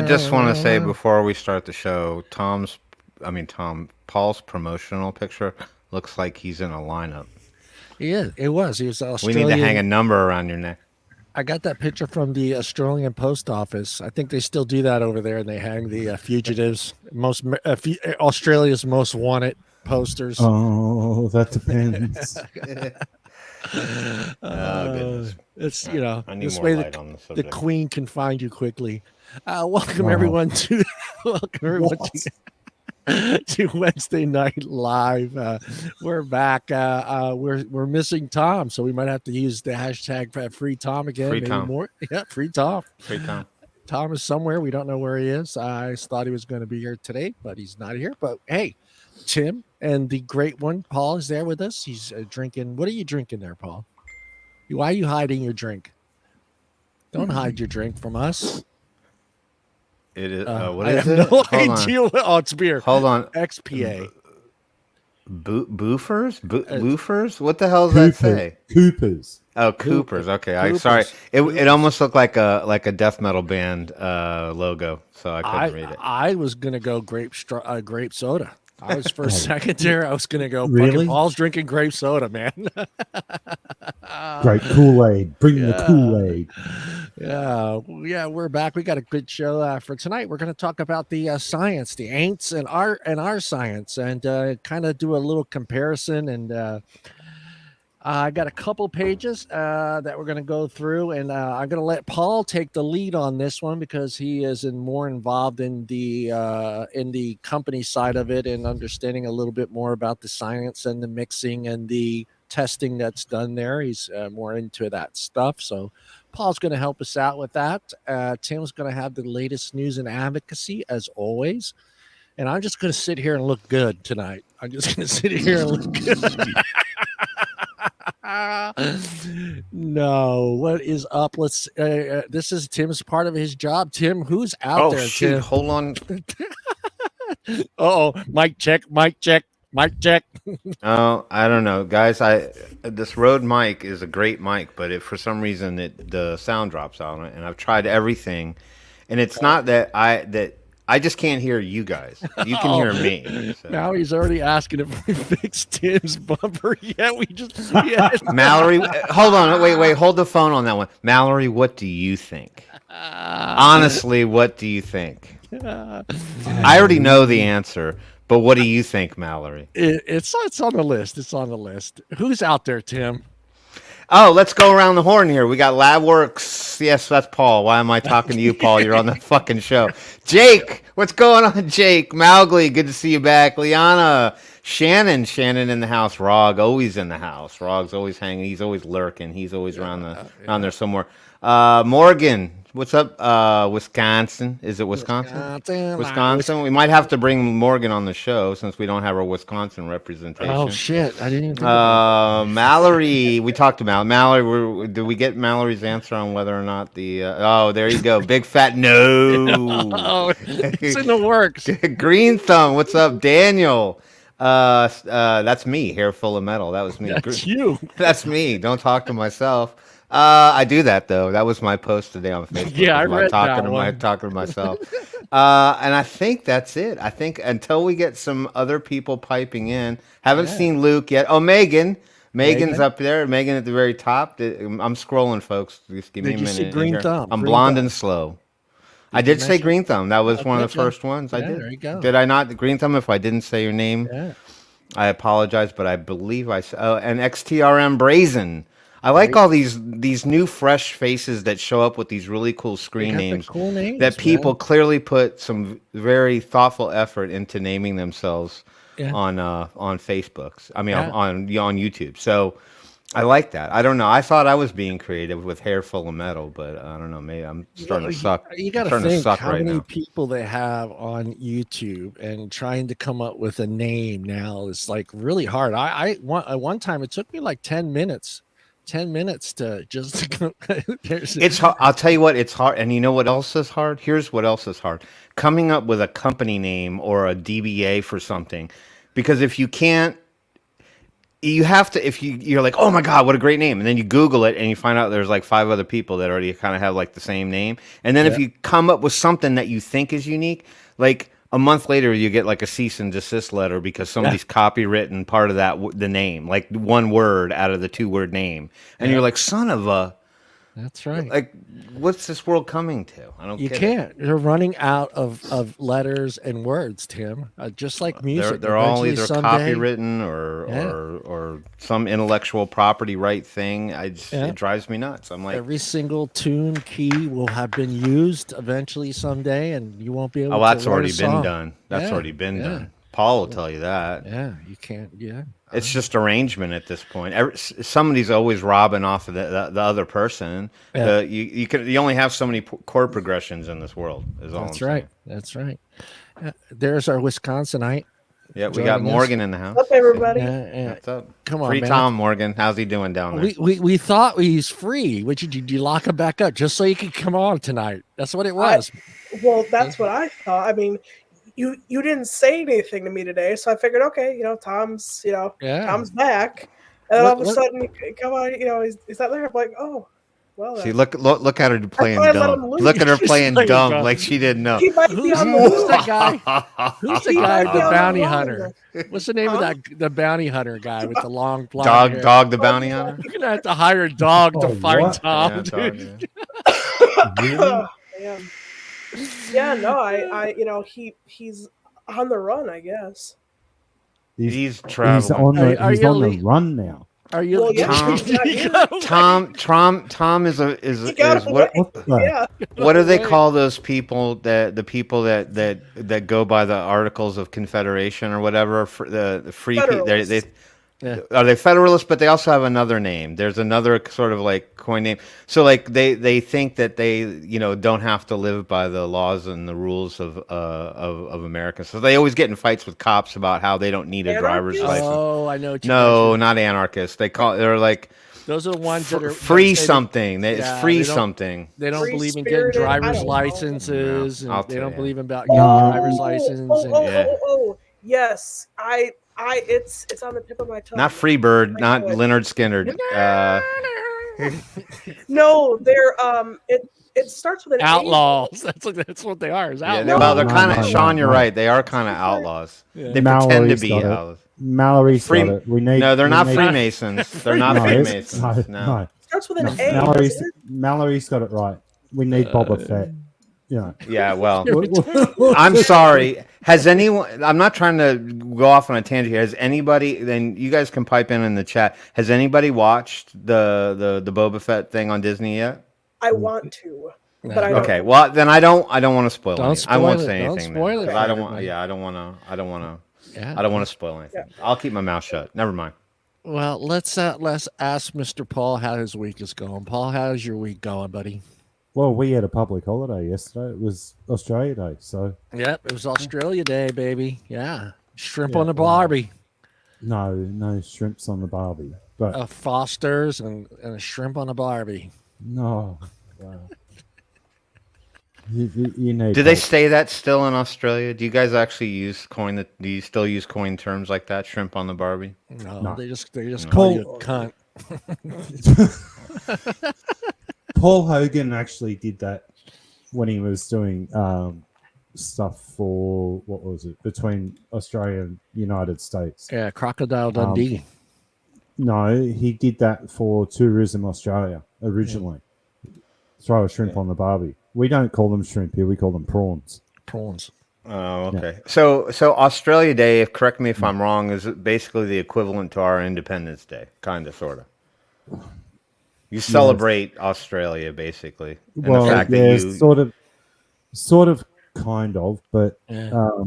just want to say before we start the show, Paul's promotional picture looks like he's in a lineup. He is. It was. He was We need to hang a Australian. number around your neck. I got that picture from the Australian Post Office. I think they still do that over there, and they hang the fugitives, Australia's most wanted posters. Oh, that depends. Oh, goodness. It's I need this more way light on the the subject. Queen can find you quickly. Welcome Wow. everyone to welcome everyone What? to Wednesday Night Live. We're back. We're missing Tom, so we might have to use the hashtag Free Tom again. Free maybe Tom. more. Yeah, Free Tom. Free Tom. Tom is somewhere. We don't know where he is. I thought he was going to be here today, but he's not here. But hey, Tim and the great one, Paul, is there with us. He's drinking. What are you drinking there, Paul? Why are you hiding your drink? Don't hide your drink from us. It is. What I is have it? no Hold idea. on. Oh, it's beer. Hold on. XPA. Boofers? Boofers? What the hell does that say? Coopers. Oh, Coopers. Okay, Coopers. sorry. It Coopers. almost looked like a death metal band logo, so I couldn't read it. I was gonna go grape soda. I was for a second there. I was gonna go. Really? Fucking Paul's drinking grape soda, man. Great Kool-Aid. Bring the Kool-Aid. Yeah, we're back. We got a good show for tonight. We're going to talk about the science, the ain'ts, and our science, and kind of do a little comparison. And I got a couple pages that we're going to go through, and I'm going to let Paul take the lead on this one because he is more involved in the company side of it and understanding a little bit more about the science and the mixing and the testing that's done there. He's more into that stuff. So Paul's going to help us out with that. Tim's going to have the latest news and advocacy as always. And I'm just going to sit here and look good tonight. I'm just going to sit here and look good. No, what is up? Let's. This is Tim's part of his job. Tim, who's out there? Shoot! Tim? Hold on. Oh, mic check, mic check, mic check. Oh, I don't know, guys. This Rode mic is a great mic, but for some reason the sound drops out on it, and I've tried everything, and it's not that I just can't hear you guys. You can hear me. So. Now he's already asking if we fixed Tim's bumper. Yeah, we just. Mallory, hold on. Wait. Hold the phone on that one. Mallory, what do you think? Honestly, what do you think? I already know the answer, but what do you think, Mallory? It's on the list. It's on the list. Who's out there, Tim? Oh, let's go around the horn here. We got LabWorks. Yes, that's Paul. Why am I talking to you, Paul? You're on the fucking show. Jake, what's going on, Jake? Malgley, good to see you back. Liana, Shannon in the house. Rog, always in the house. Rog's always hanging. He's always lurking. He's always around there somewhere. Morgan, what's up? Wisconsin. Is it Wisconsin? Wisconsin. We might have to bring Morgan on the show since we don't have our Wisconsin representation. Oh shit! I didn't even. Think about Mallory, we talked about Mallory. Did we get Mallory's answer on whether or not the? Oh, there you go. Big fat no. Oh, it's in the works. Green thumb. What's up, Daniel? That's me. Hair full of metal. That was me. That's you. That's me. Don't talk to myself. I do that though. That was my post today on Facebook. Yeah, I read talking that one. talking to myself. And I think that's it. I think until we get some other people piping in, haven't seen Luke yet. Oh, Megan's up there. Megan at the very top. I'm scrolling, folks. Just give me a Did you minute. see green thumb? I'm Green blonde thumb. and slow. I did say green thumb. That was one of the yeah. first ones I Yeah, did. there you go. Did I not? Green thumb. If I didn't say your name, Yeah. I apologize, but I believe I said. Oh, and XTRM Brazen. I like all these new fresh faces that show up with these really cool screen got the names cool names, that people man. clearly put some very thoughtful effort into naming themselves Yeah. on Facebooks. I mean Yeah. on YouTube. So I like that. I don't know. I thought I was being creative with hair full of metal, but I don't know. Maybe I'm starting to suck. You got to starting to think suck how right many now. people they have on YouTube, and trying to come up with a name now is like really hard. At one time it took me like 10 minutes. 10 minutes to just It's hard. I'll tell you what, it's hard. And you know what else is hard? Here's what else is hard. Coming up with a company name or a DBA for something. Because if you can't, you have to, if you're like, oh my God, what a great name. And then you Google it and you find out there's like 5 other people that already kind of have like the same name. And then if you come up with something that you think is unique, like a month later, you get like a cease and desist letter because somebody's copywritten part of that, the name, like one word out of the 2-word name. And you're like, son of a. That's right. Like, what's this world coming to? I don't. You get can't. It. They're running out of letters and words, Tim. Just like music. They're all either someday, copywritten or some intellectual property right thing. It drives me nuts. I'm like, every single tune key will have been used eventually someday, and you won't be able. Oh, to that's learn already a been song. done. That's already been done. Paul will tell you that. Yeah, you can't. Yeah, it's just arrangement at this point. Somebody's always robbing off of the other person. Yeah. You only have so many chord progressions in this world. That's right. That's right. There's our Wisconsinite. Yeah, we got Morgan in the house. What's up, everybody? What's up? Come on, Free man. Tom Morgan. How's he doing down there? We thought he's free. Did you lock him back up just so you could come on tonight? That's what it was. Well, that's what I thought. I mean, you didn't say anything to me today, so I figured, okay, Tom's Tom's back, and then all of a sudden, come on, he's not there. I'm like, oh, well. See, look at her playing dumb. Look at her playing dumb, like she didn't know. He might be on the Who's that guy? Who's the guy, the bounty hunter? What's the name of the bounty hunter guy with the long blonde hair? Dog, the bounty hunter. You're gonna have to hire a dog to fight Tom, dude. Yeah, no, he's on the run, I guess. He's traveling. He's on the run now. Are you Tom is what do they call those people the people that go by the Articles of Confederation or whatever, the free people? Are they Federalists? But they also have another name. There's another sort of like coin name. So like they think that they don't have to live by the laws and the rules of America. So they always get in fights with cops about how they don't need a driver's license. Oh, I know. What no, not anarchists. They're like those are the ones that are free something. It's free something. They don't believe in getting driver's licenses, and they don't believe about getting driver's license. Oh, yes, it's on the tip of my tongue. Not Freebird, not Leonard Skinner. No, they're it starts with an outlaws. That's what they are. Is outlaws. Yeah, well, they're kind of Sean. You're right. They are kind of outlaws. Yeah. They pretend to be outlaws. Mallory's got it. No, they're not Freemasons. They're not Freemasons. No. It starts with an A. Mallory's got it right. We need Boba Fett. Yeah, well, I'm sorry. Has anyone? I'm not trying to go off on a tangent here. Has anybody? Then you guys can pipe in the chat. Has anybody watched the Boba Fett thing on Disney yet? I want to, but I don't. Okay, well then I don't want to spoil anything. I won't say anything. Don't spoil it. I don't want. Yeah, I don't want to spoil anything. Yeah. I'll keep my mouth shut. Never mind. Well, let's ask Mr. Paul how his week is going. Paul, how's your week going, buddy? Well, we had a public holiday yesterday. It was Australia Day, so. Yep, it was Australia Day, baby. Yeah, shrimp on the barbie. No shrimps on the barbie, but Foster's and a shrimp on the barbie. No, wow. you know. Do they say that still in Australia? Do you guys actually use coin? Do you still use coin terms like that? Shrimp on the barbie? No. They just call you a cunt. Paul Hogan actually did that when he was doing stuff for, what was it, between Australia and United States. Yeah, Crocodile Dundee. No, he did that for Tourism Australia originally. Throw a shrimp on the barbie. We don't call them shrimp here. We call them prawns. Prawns. Oh, okay. Yeah. So Australia Day, correct me if I'm wrong, is basically the equivalent to our Independence Day, kind of, sort of. You celebrate Australia, basically. And well, the fact yeah, that you... sort of, kind of, but oh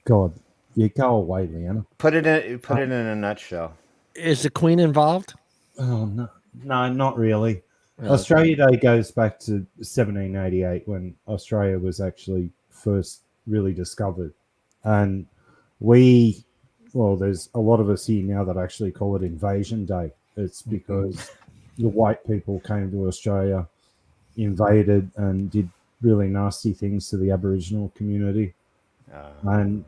God, you go away, Leanna. Put it in a nutshell. Is the Queen involved? Oh no, not really. Australia Day goes back to 1788 when Australia was actually first really discovered, and there's a lot of us here now that actually call it Invasion Day. It's because the white people came to Australia, invaded, and did really nasty things to the Aboriginal community. And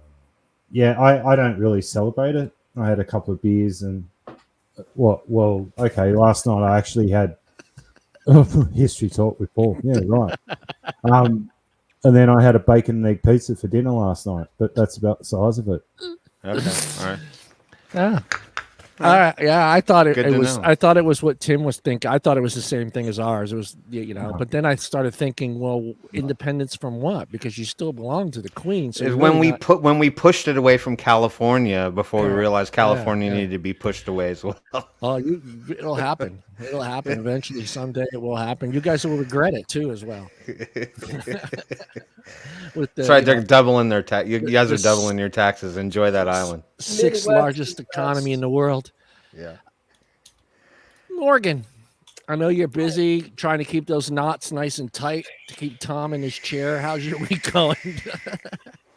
I don't really celebrate it. I had a couple of beers, and okay. Last night I actually had history talk with Paul. Yeah, right. And then I had a bacon and egg pizza for dinner last night, but that's about the size of it. Okay, all right. Yeah. Yeah, I thought it was. Know. I thought it was what Tim was thinking. I thought it was the same thing as ours. It was, But then I started thinking, well, independence from what? Because you still belong to the Queen. So when we pushed it away from California before we realized California needed to be pushed away as well. Oh, it'll happen. It'll happen eventually. Someday it will happen. You guys will regret it too, as well. Sorry, they're doubling their tax. You guys are doubling your taxes. Enjoy that island. Sixth largest economy in the world. Yeah. Morgan, I know you're busy trying to keep those knots nice and tight to keep Tom in his chair. How's your week going?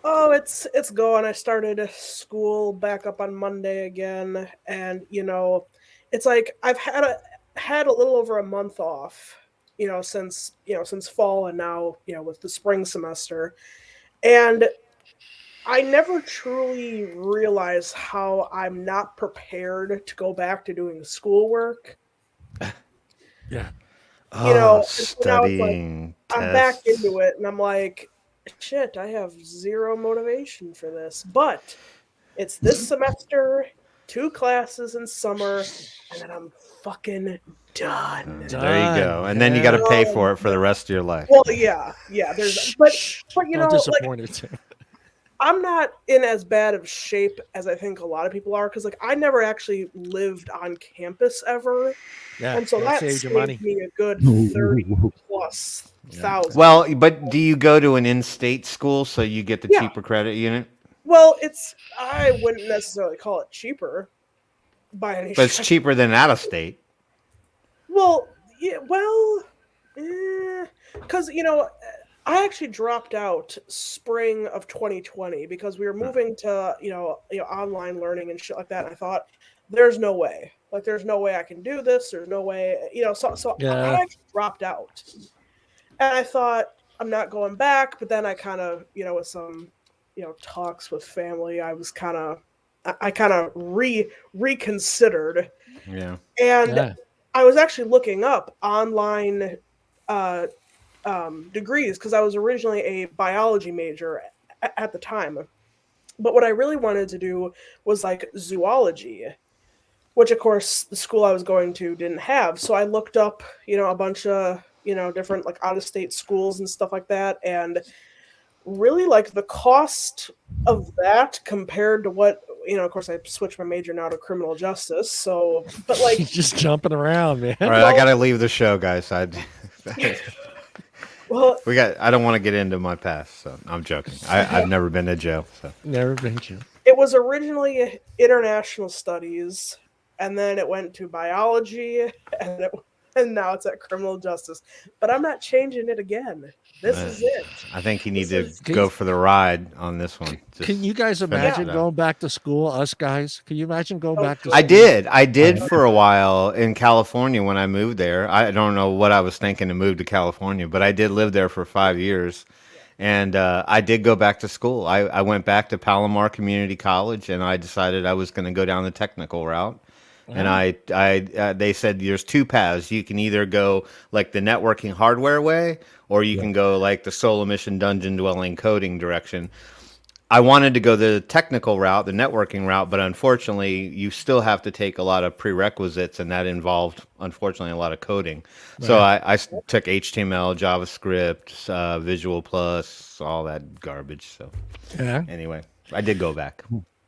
Oh, it's going. I started school back up on Monday again, and it's like I've had a little over a month off, since fall, and now with the spring semester, and I never truly realized how I'm not prepared to go back to doing schoolwork. Yeah. Studying. So I'm back into it, and I'm like, shit, I have zero motivation for this. But it's this semester, 2 classes in summer, and then I'm fucking done. There you go. And then you got to pay for it for the rest of your life. Well, yeah. There's, but I'm not in as bad of shape as I think a lot of people are, because I never actually lived on campus ever. Yeah, and so that saved me a good 30,000+. Well, but do you go to an in-state school so you get the cheaper credit unit? Well, I wouldn't necessarily call it cheaper by any But it's cheaper than out of state. Well, because I actually dropped out spring of 2020 because we were moving to online learning and shit like that. And I thought, there's no way. There's no way I can do this. There's no way, So I actually dropped out, and I thought, I'm not going back. But then I kind of, with some, talks with family, I kind of reconsidered. Yeah. And I was actually looking up online degrees, because I was originally a biology major at the time, but what I really wanted to do was zoology, which of course the school I was going to didn't have. So I looked up a bunch of different out-of-state schools and stuff like that, and really the cost of that compared to what of course I switched my major now to criminal justice, so but just jumping around, man. All right, I gotta leave the show, guys. Well, I don't want to get into my past, so I'm joking. I've never been to jail. So. Never been to jail. It was originally international studies, and then it went to biology, and now it's at criminal justice. But I'm not changing it again. This is it. I think you need to go for the ride on this one. Can you guys imagine going back to school, us guys? Can you imagine going back to school? I did for a while in California when I moved there. I don't know what I was thinking to move to California, but I did live there for 5 years. And I did go back to school. I went back to Palomar Community College, and I decided I was going to go down the technical route. And they said there's 2 paths. You can either go the networking hardware way, or you can go the solo mission dungeon dwelling coding direction. I wanted to go the technical route, the networking route, but unfortunately, you still have to take a lot of prerequisites, and that involved, unfortunately, a lot of coding. Right. So I took HTML, JavaScript, Visual Plus, all that garbage. So anyway, I did go back.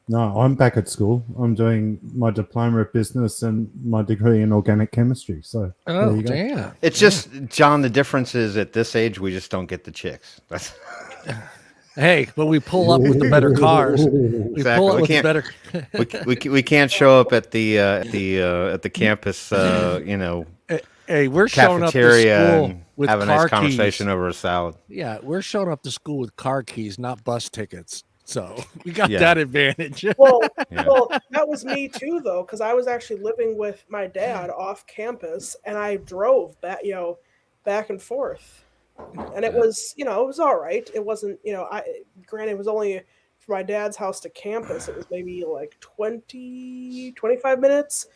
No, I'm back at school. I'm doing my diploma of business and my degree in organic chemistry. So there you go. Damn. It's just, John, the difference is at this age, we just don't get the chicks. That's... Hey, but we pull up with the better cars. We pull up with the better. we can't show up at the campus, Hey, we're showing up to school with have a car nice conversation keys. Over a salad. Yeah, we're showing up to school with car keys, not bus tickets. So we got that advantage. Well, that was me too, though, because I was actually living with my dad off campus, and I drove back and forth, and it was, it was all right. It wasn't, granted, it was only from my dad's house to campus, it was maybe like 25 minutes.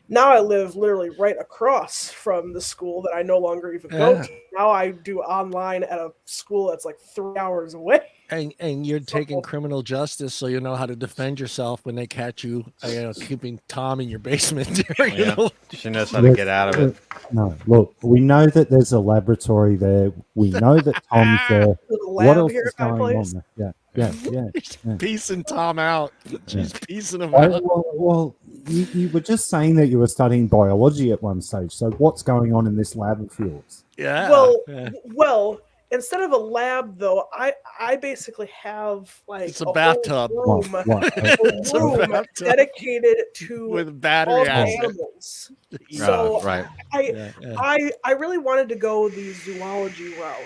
Now I live literally right across from the school that I no longer even go to. Now I do online at a school that's like 3 hours away. And you're taking criminal justice, so you know how to defend yourself when they catch you, keeping Tom in your basement. She knows how to get out of it. No, look, we know that there's a laboratory there. We know that Tom's there. What else is going on there? Yeah. Piecing Tom out. She's piecing him out. Well, you were just saying that you were studying biology at one stage. So what's going on in this lab of yours? Yeah. Well. Instead of a lab, though, I basically have like it's a bathtub room dedicated to with battery animals. So I really wanted to go the zoology route.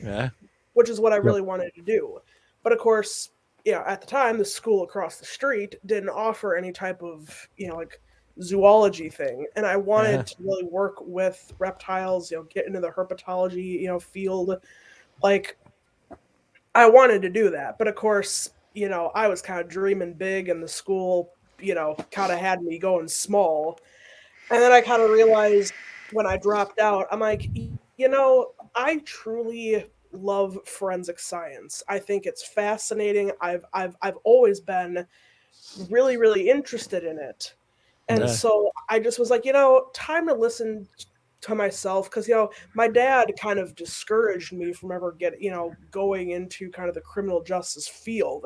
Yeah. Which is what I really wanted to do. But of course, at the time, the school across the street didn't offer any type of, like zoology thing. And I wanted to really work with reptiles, get into the herpetology, field. Like, I wanted to do that. But of course, I was kind of dreaming big and the school, kind of had me going small. And then I kind of realized when I dropped out, I'm like, I truly love forensic science. I think it's fascinating. I've always been really, really interested in it. And so I just was like, time to listen to myself, because my dad kind of discouraged me from ever going into kind of the criminal justice field.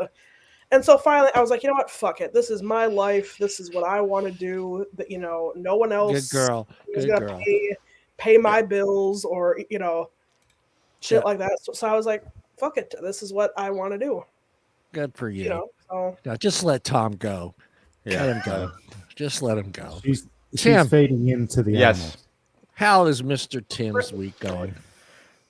And so finally I was like, you know what, fuck it, this is my life, this is what I want to do, that no one else is gonna pay my bills or shit like that. So I was like, fuck it, this is what I want to do. Good for you. So just let Tom go. Let him go. Just let him go. She's feeding into the animals. How is Mr. Tim's week going?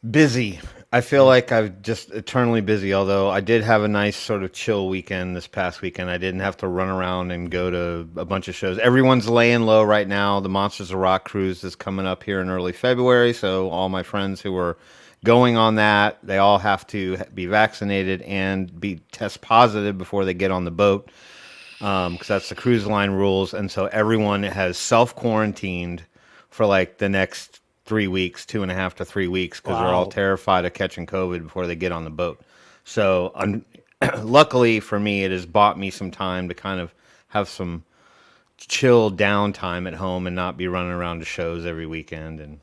Busy. I feel like I'm just eternally busy, although I did have a nice sort of chill weekend this past weekend. I didn't have to run around and go to a bunch of shows. Everyone's laying low right now. The Monsters of Rock cruise is coming up here in early February, so all my friends who are going on that, they all have to be vaccinated and be test positive before they get on the boat, because that's the cruise line rules. And so everyone has self-quarantined for like the next 3 weeks, 2.5 to 3 weeks, because they're all terrified of catching COVID before they get on the boat. So luckily for me, it has bought me some time to kind of have some chill downtime at home and not be running around to shows every weekend and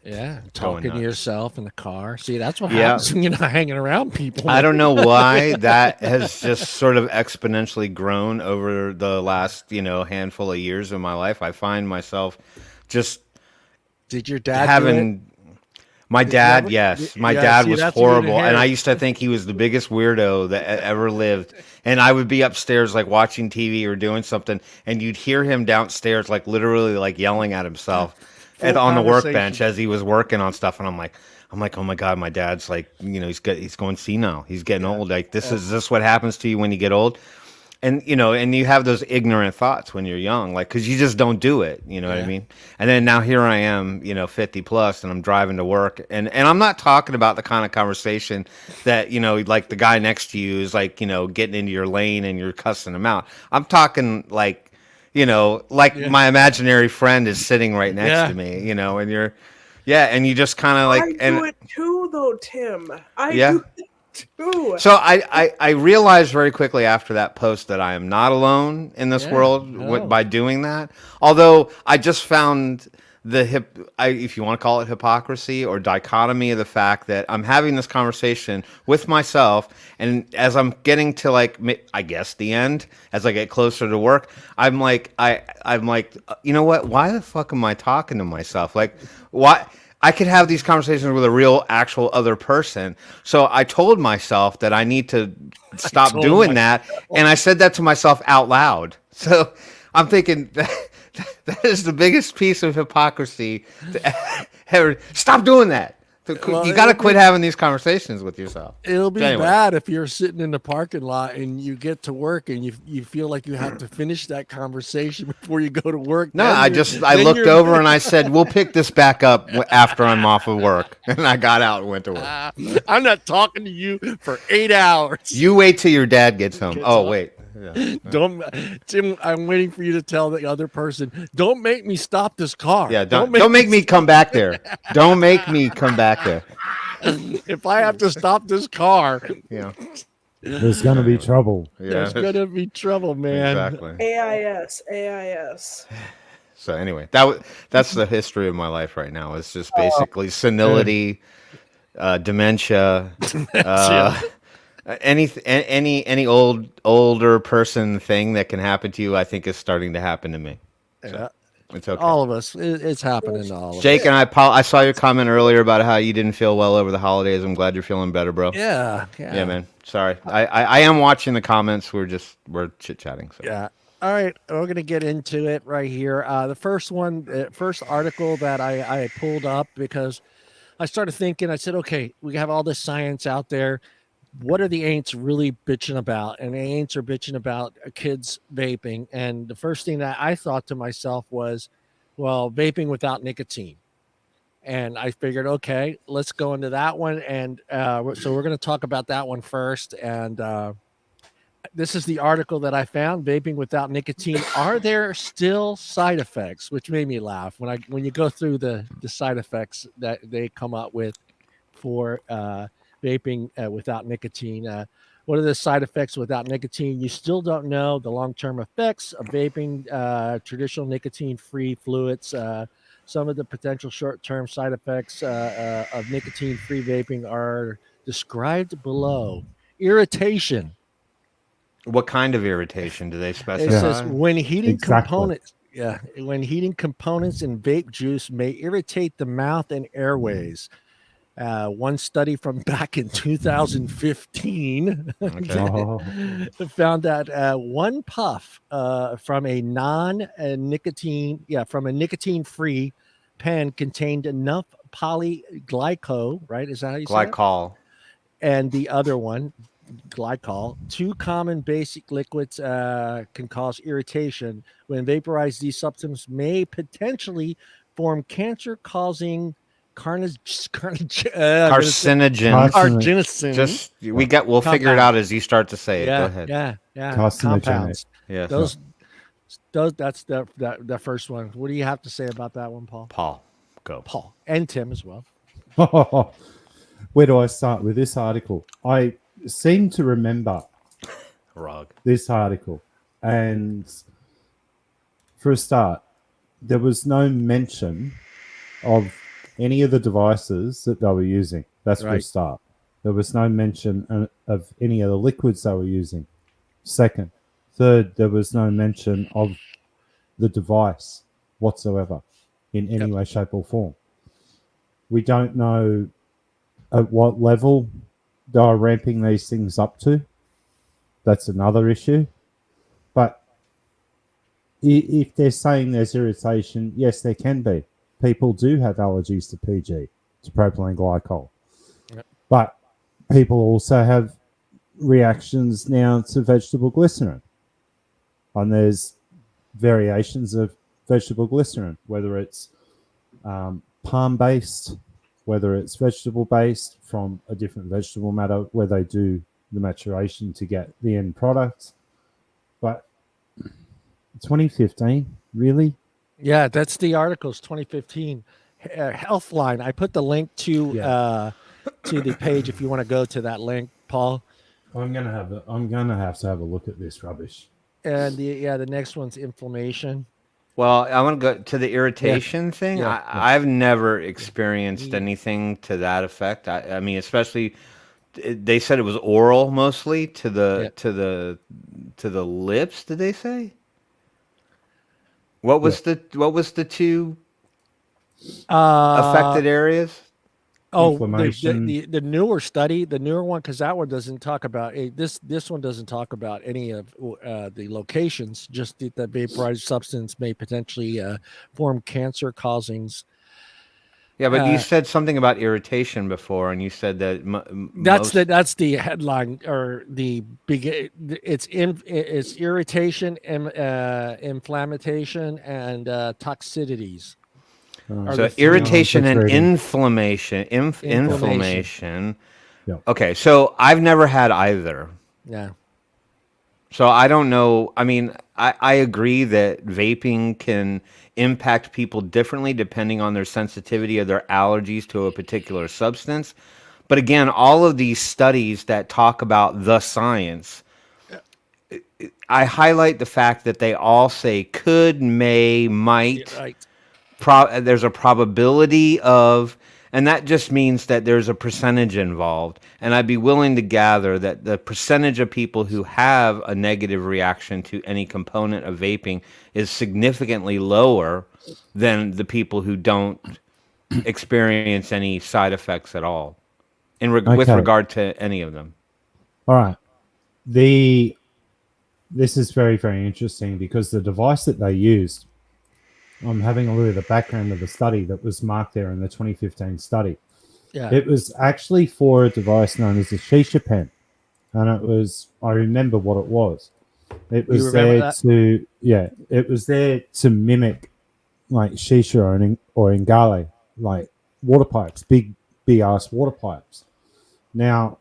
talking to yourself in the car. See, that's what happens when you're not hanging around people. I don't know why that has just sort of exponentially grown over the last handful of years of my life. I find myself just did your dad having my dad yes my dad was horrible, and I used to think he was the biggest weirdo that ever lived. And I would be upstairs like watching TV or doing something, and you'd hear him downstairs like literally like yelling at himself on the workbench as he was working on stuff. And I'm like, oh my God, my dad's like, he's going senile. He's getting old. Like is this what happens to you when you get old? And, and you have those ignorant thoughts when you're young, like, because you just don't do it. You know what I mean? And then now here I am, 50 plus, and I'm driving to work. And I'm not talking about the kind of conversation that, like the guy next to you is like, getting into your lane and you're cussing him out. I'm talking like, my imaginary friend is sitting right next to me, and you're, and you just kind of like. I do it too, though, Tim. I do it too. So I realized very quickly after that post that I am not alone in this world by doing that. Although I just found if you want to call it hypocrisy or dichotomy of the fact that I'm having this conversation with myself, and as I'm getting to like, I guess the end, as I get closer to work, I'm like, you know what? Why the fuck am I talking to myself? Like, why? I could have these conversations with a real, actual other person. So I told myself that I need to stop doing that. And I said that to myself out loud. So I'm thinking that is the biggest piece of hypocrisy to ever. Stop doing that. You got to quit having these conversations with yourself. It'll be bad if you're sitting in the parking lot and you get to work and you feel like you have to finish that conversation before you go to work. No, I looked over and I said, "We'll pick this back up after I'm off of work." And I got out and went to work. I'm not talking to you for 8 hours. You wait till your dad gets home. Wait. Yeah. Tim, I'm waiting for you to tell the other person, don't make me stop this car. Yeah, don't make me come back there. Don't make me come back there. If I have to stop this car, there's gonna be trouble. There's gonna be trouble, man. Exactly. AIS. So anyway, that's the history of my life right now. It's just basically senility, dementia, any older person thing that can happen to you, I think is starting to happen to me. So it's okay. All of us, it's happening to all of us. Jake and I saw your comment earlier about how you didn't feel well over the holidays. I'm glad you're feeling better, bro. Yeah, man. Sorry, I am watching the comments. We're chit chatting. So. Yeah. All right, we're gonna get into it right here. The first article that I pulled up because I started thinking. I said, okay, we have all this science out there. What are the ain'ts really bitching about? And the ain'ts are bitching about kids vaping. And the first thing that I thought to myself was, well, vaping without nicotine. And I figured, okay, let's go into that one. And so we're going to talk about that one first. And this is the article that I found, vaping without nicotine. Are there still side effects? Which made me laugh when you go through the side effects that they come up with for vaping without nicotine. What are the side effects without nicotine? You still don't know the long-term effects of vaping traditional nicotine-free fluids. Some of the potential short-term side effects of nicotine-free vaping are described below. Irritation. What kind of irritation do they specify? It says when heating components. Yeah, when heating components in vape juice may irritate the mouth and airways. One study from back in 2015 found that one puff from a nicotine-free pen contained enough polyglycol, right? Is that how you say it? Glycol. And the other one, glycol. Two common basic liquids can cause irritation. When vaporized, these substances may potentially form cancer-causing carcinogen. We'll figure it out as you start to say it. Go ahead. Yeah. Compounds. Yeah. Those. That's the first one. What do you have to say about that one, Paul? Go. Paul and Tim as well. Where do I start with this article? I seem to remember this article, and for a start, there was no mention of any of the devices that they were using. That's for a start. There was no mention of any of the liquids they were using. Second. Third, there was no mention of the device whatsoever in any way, shape, or form. We don't know at what level they are ramping these things up to. That's another issue. But if they're saying there's irritation, yes, there can be. People do have allergies to PG, to propylene glycol. Yep. But people also have reactions now to vegetable glycerin. And there's variations of vegetable glycerin, whether it's palm-based, whether it's vegetable-based from a different vegetable matter where they do the maturation to get the end product. But 2015, really? Yeah, that's the articles, 2015. Healthline. I put the link to the page if you want to go to that link, Paul. I'm gonna have to have a look at this rubbish. And the next one's inflammation. Well, I want to go to the irritation thing. I've never experienced anything to that effect. I mean, especially they said it was oral mostly to the lips. Did they say? What was the two affected areas? The newer study, the newer one, because that one doesn't talk about this one doesn't talk about any of the locations. Just the vaporized substance may potentially form cancer-causing Yeah, but you said something about irritation before, and you said that that's the headline or the big. It's irritation, inflammation, and toxicities. So irritation and inflammation. Inflammation. Yeah. Okay, so I've never had either. Yeah. So I don't know. I mean, I agree that vaping can impact people differently depending on their sensitivity or their allergies to a particular substance. But again, all of these studies that talk about the science, I highlight the fact that they all say could, may, might. Yeah, right. There's a probability of, and that just means that there's a percentage involved. And I'd be willing to gather that the percentage of people who have a negative reaction to any component of vaping is significantly lower than the people who don't experience any side effects at all with regard to any of them. All right. This is very, very interesting because the device that they used, I'm having a look at the background of the study that was marked there in the 2015 study. Yeah. It was actually for a device known as a shisha pen. And I remember what it was. It was there to mimic like shisha or ingale, like water pipes, big ass water pipes. Now,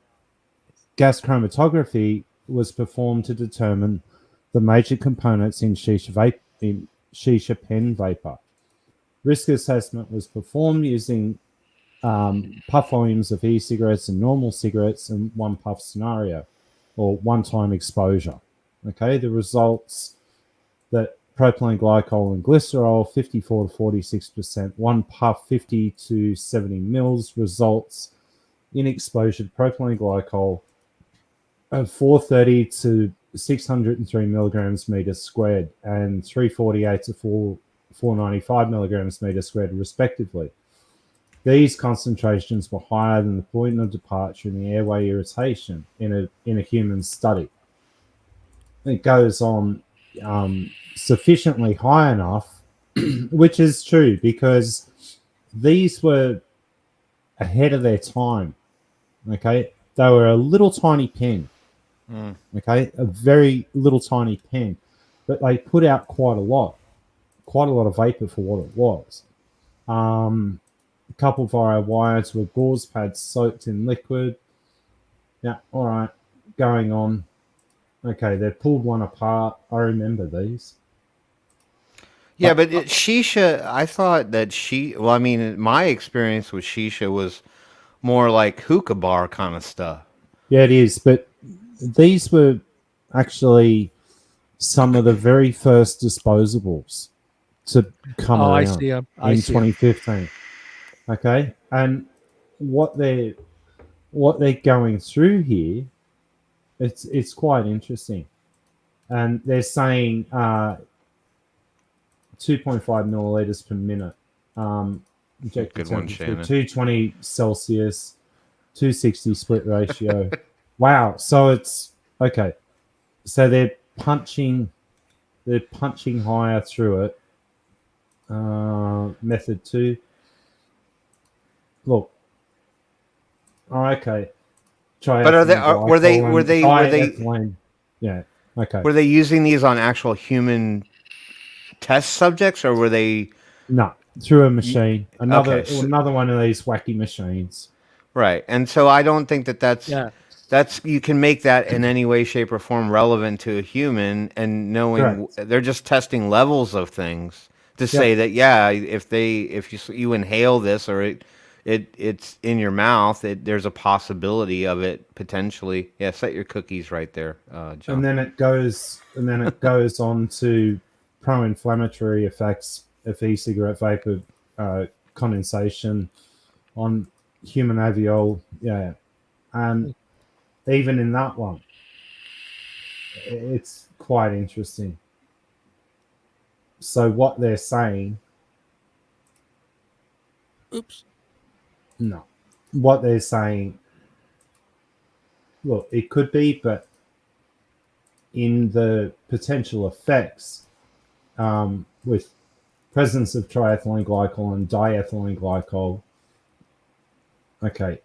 gas chromatography was performed to determine the major components in shisha pen vapor. Risk assessment was performed using puff volumes of e-cigarettes and normal cigarettes in one puff scenario or one-time exposure. Okay, the results that propylene glycol and glycerol 54 to 46%, one puff 50 to 70 mils results in exposure to propylene glycol of 430 to 603 milligrams meter squared and 348 to 495 milligrams meter squared, respectively. These concentrations were higher than the point of departure in the airway irritation in a human study. It goes on sufficiently high enough, which is true because these were ahead of their time. Okay, they were a little tiny pen. Okay, a very little tiny pen, but they put out quite a lot of vapor for what it was. A couple of our wires were gauze pads soaked in liquid. Yeah, all right, going on. Okay, they pulled one apart. I remember these. Yeah, but shisha, I thought that well, I mean, my experience with shisha was more like hookah bar kind of stuff. Yeah, it is, but these were actually some of the very first disposables to come around in 2015. Okay, and what they're going through here, it's quite interesting, and they're saying 2.5 milliliters per minute. Injected temperature 220 Celsius, 260 split ratio. Wow, so it's okay. So they're punching higher through it. Method 2. Look. Oh, okay. But were they? Yeah. Okay. Were they using these on actual human test subjects, or were they? No, through a machine. Another one of these wacky machines. Right, and so I don't think that's you can make that in any way, shape, or form relevant to a human, and knowing they're just testing levels of things to say that if you inhale this or it's in your mouth, there's a possibility of it potentially. Yeah, set your cookies right there, John. And then it goes on to pro-inflammatory effects of e-cigarette vapor condensation on human alveoli. Yeah, and even in that one, it's quite interesting. So what they're saying. No. What they're saying, look, it could be, but in the potential effects with presence of triethylene glycol and diethylene glycol okay,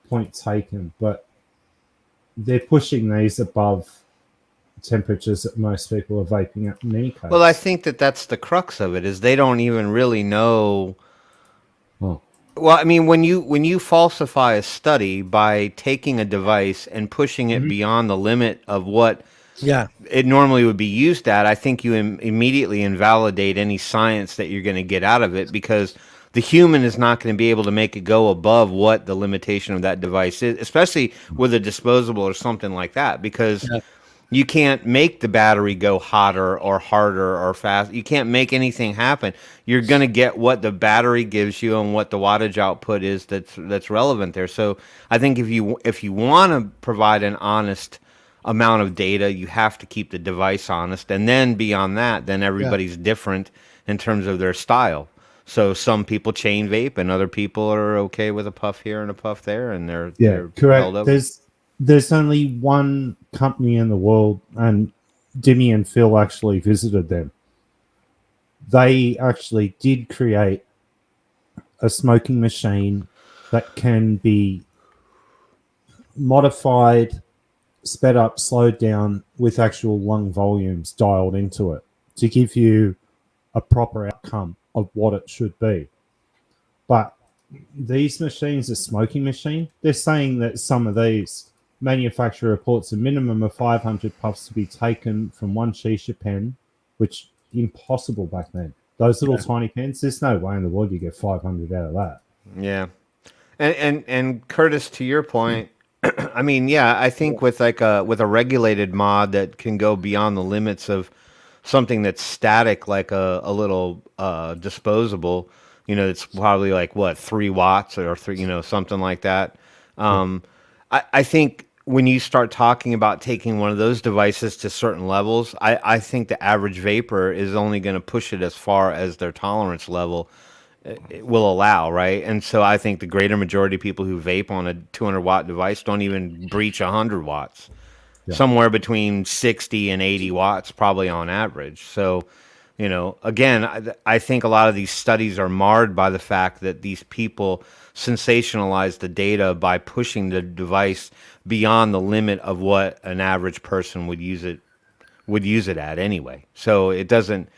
point taken, but they're pushing these above temperatures that most people are vaping at in any case. Well, I think that's the crux of it, is they don't even really know. Oh. Well, I mean, when you falsify a study by taking a device and pushing it beyond the limit of what it normally would be used at, I think you immediately invalidate any science that you're going to get out of it, because the human is not going to be able to make it go above what the limitation of that device is, especially with a disposable or something like that, because you can't make the battery go hotter or harder or fast. You can't make anything happen. You're going to get what the battery gives you and what the wattage output is that's relevant there. So I think if you want to provide an honest amount of data, you have to keep the device honest. And then beyond that, then everybody's different in terms of their style. So some people chain vape and other people are okay with a puff here and a puff there, and they're correct. There's only one company in the world, and Dimmy and Phil actually visited them. They actually did create a smoking machine that can be modified, sped up, slowed down with actual lung volumes dialed into it to give you a proper outcome of what it should be. But these machines, a smoking machine, they're saying that some of these manufacturer reports a minimum of 500 puffs to be taken from one shisha pen, which impossible back then. Those little tiny pens, there's no way in the world you get 500 out of that. Yeah. And Curtis, to your point, I mean, I think with a regulated mod that can go beyond the limits of something that's static, like a little disposable, it's probably like 3 watts or 3, something like that. I think when you start talking about taking one of those devices to certain levels, I think the average vapor is only going to push it as far as their tolerance level will allow, right? And so I think the greater majority of people who vape on a 200-watt device don't even breach 100 watts. Somewhere between 60 and 80 watts probably on average. So, again, I think a lot of these studies are marred by the fact that these people sensationalize the data by pushing the device beyond the limit of what an average person would use it at anyway. So it doesn't.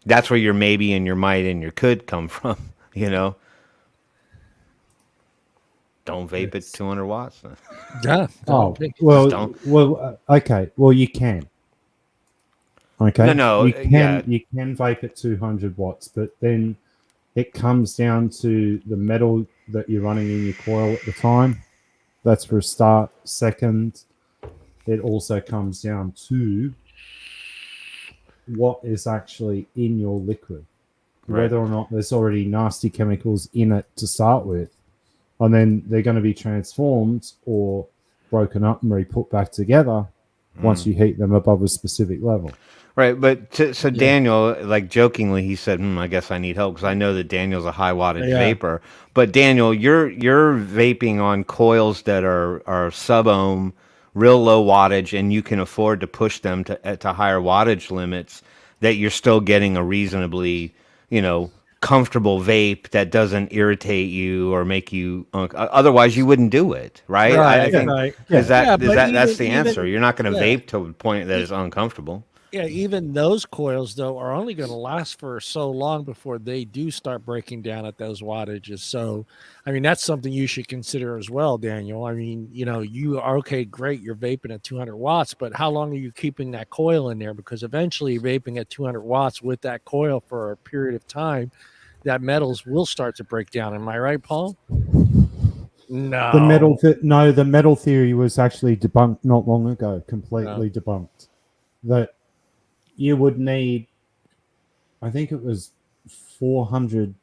That's where your maybe and your might and your could come from. Don't vape at 200 watts. Yeah. Oh, well, okay. Well, you can. Okay. No. You can vape at 200 watts, but then it comes down to the metal that you're running in your coil at the time. That's for a start. Second, it also comes down to what is actually in your liquid, whether or not there's already nasty chemicals in it to start with, and then they're going to be transformed or broken up and re-put back together once you heat them above a specific level. Right, but Daniel, like jokingly, he said, I guess I need help, because I know that Daniel's a high wattage vapor. But Daniel, you're vaping on coils that are sub-ohm, real low wattage, and you can afford to push them to higher wattage limits, that you're still getting a reasonably, comfortable vape that doesn't irritate you or make you otherwise you wouldn't do it, right? I think that's the answer. You're not going to vape to a point that is uncomfortable. Yeah, even those coils, though, are only going to last for so long before they do start breaking down at those wattages. So, I mean, that's something you should consider as well, Daniel. I mean, you are okay, great, you're vaping at 200 watts, but how long are you keeping that coil in there? Because eventually vaping at 200 watts with that coil for a period of time, that metals will start to break down. Am I right, Paul? No. The metal theory was actually debunked not long ago, completely debunked. That you would need, I think it was 400,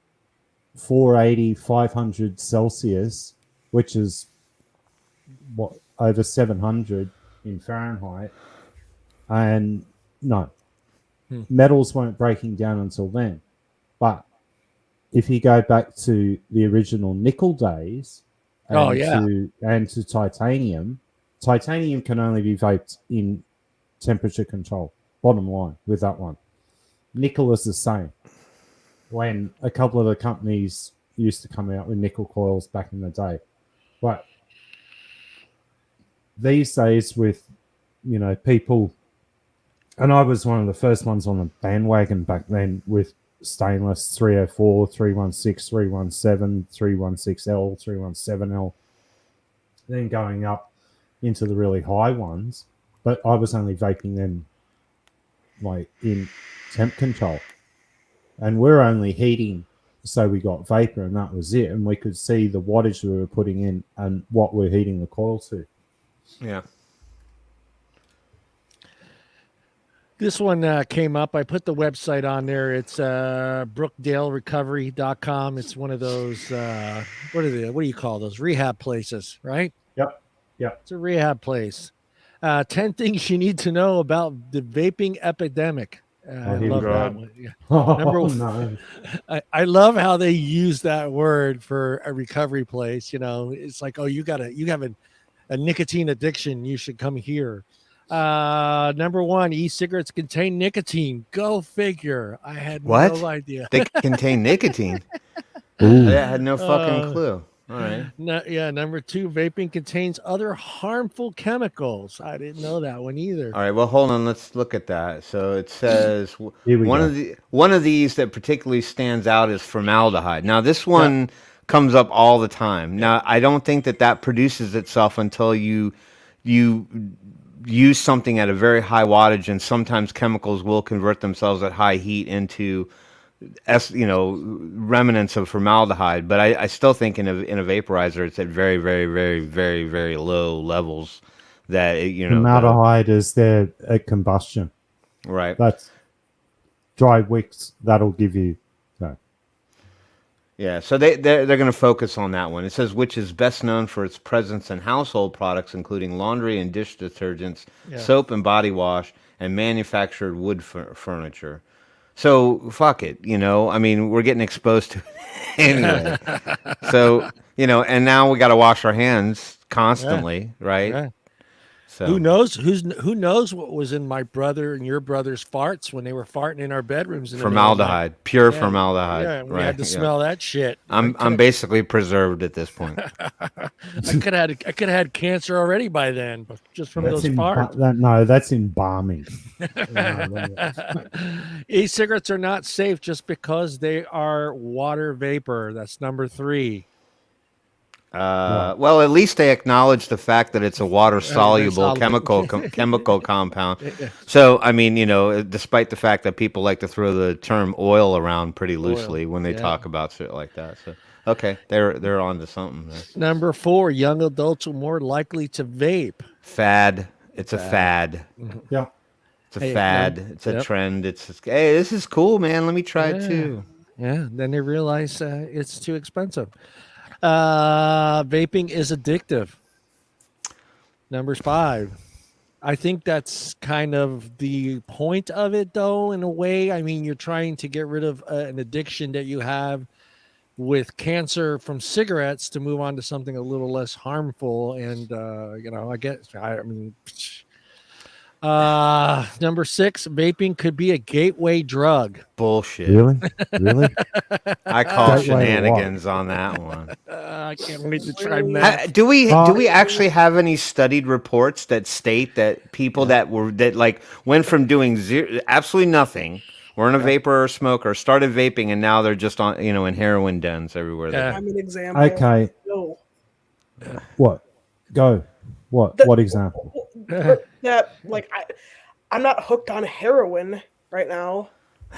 480, 500 Celsius, which is over 700 in Fahrenheit. And no, metals weren't breaking down until then. But if you go back to the original nickel days and to titanium can only be vaped in temperature control. Bottom line with that one. Nickel is the same. When a couple of the companies used to come out with nickel coils back in the day, But these days, with people, and I was one of the first ones on the bandwagon back then with stainless 304, 316, 317, 316L, 317L, then going up into the really high ones. But I was only vaping them like in temp control, and we're only heating, so we got vapor and that was it, and we could see the wattage we were putting in and what we're heating the coil to. Yeah. This one came up. I put the website on there. It's brookdalerecovery.com. It's one of those what do you call those, rehab places, right? Yep. It's a rehab place. 10 things you need to know about the vaping epidemic. I love that one. Yeah. No. I love how they use that word for a recovery place. It's like, oh, you have a nicotine addiction, you should come here. Number one, e-cigarettes contain nicotine. Go figure. I had no idea. They contain nicotine. I had no fucking clue. All right. Number two, vaping contains other harmful chemicals. I didn't know that one either. All right. Well, hold on. Let's look at that. So it says one of these that particularly stands out is formaldehyde. Now, this one comes up all the time. Now, I don't think that produces itself until you use something at a very high wattage, and sometimes chemicals will convert themselves at high heat into remnants of formaldehyde. But I still think in a vaporizer it's at very, very, very, very, very low levels that formaldehyde is there at combustion, right? That's dry wicks. That'll give you Yeah, so they're going to focus on that one. It says, which is best known for its presence in household products, including laundry and dish detergents, soap and body wash, and manufactured wood furniture. So, fuck it, I mean, we're getting exposed to it anyway. So, and now we got to wash our hands constantly, right? Yeah. So who knows what was in my brother and your brother's farts when they were farting in our bedrooms? Formaldehyde, pure formaldehyde. Yeah, we had to smell that shit. I'm basically preserved at this point. I could have had cancer already by then, but just from those farts. That's embalming. E-cigarettes are not safe just because they are water vapor. That's number 3. Well, at least they acknowledge the fact that it's a water-soluble chemical compound. So, I mean, despite the fact that people like to throw the term oil around pretty loosely when they talk about shit like that. So, okay, they're on to something there. Number 4, young adults are more likely to vape. Fad. It's a fad. Yeah. It's a fad. It's a trend. Hey, this is cool, man. Let me try it too. Yeah. Then they realize it's too expensive. Vaping is addictive. Number 5. I think that's kind of the point of it, though, in a way. I mean, you're trying to get rid of an addiction that you have with cancer from cigarettes to move on to something a little less harmful. And, number 6, vaping could be a gateway drug. Bullshit. Really? I call shenanigans on that one. I can't wait to try that. Do we actually have any studied reports that state that people that went from doing absolutely nothing, weren't a vapor or smoker, started vaping, and now they're just on in heroin dens everywhere? I'm an example. Okay. No. What? Go. What example? That I'm not hooked on heroin right now.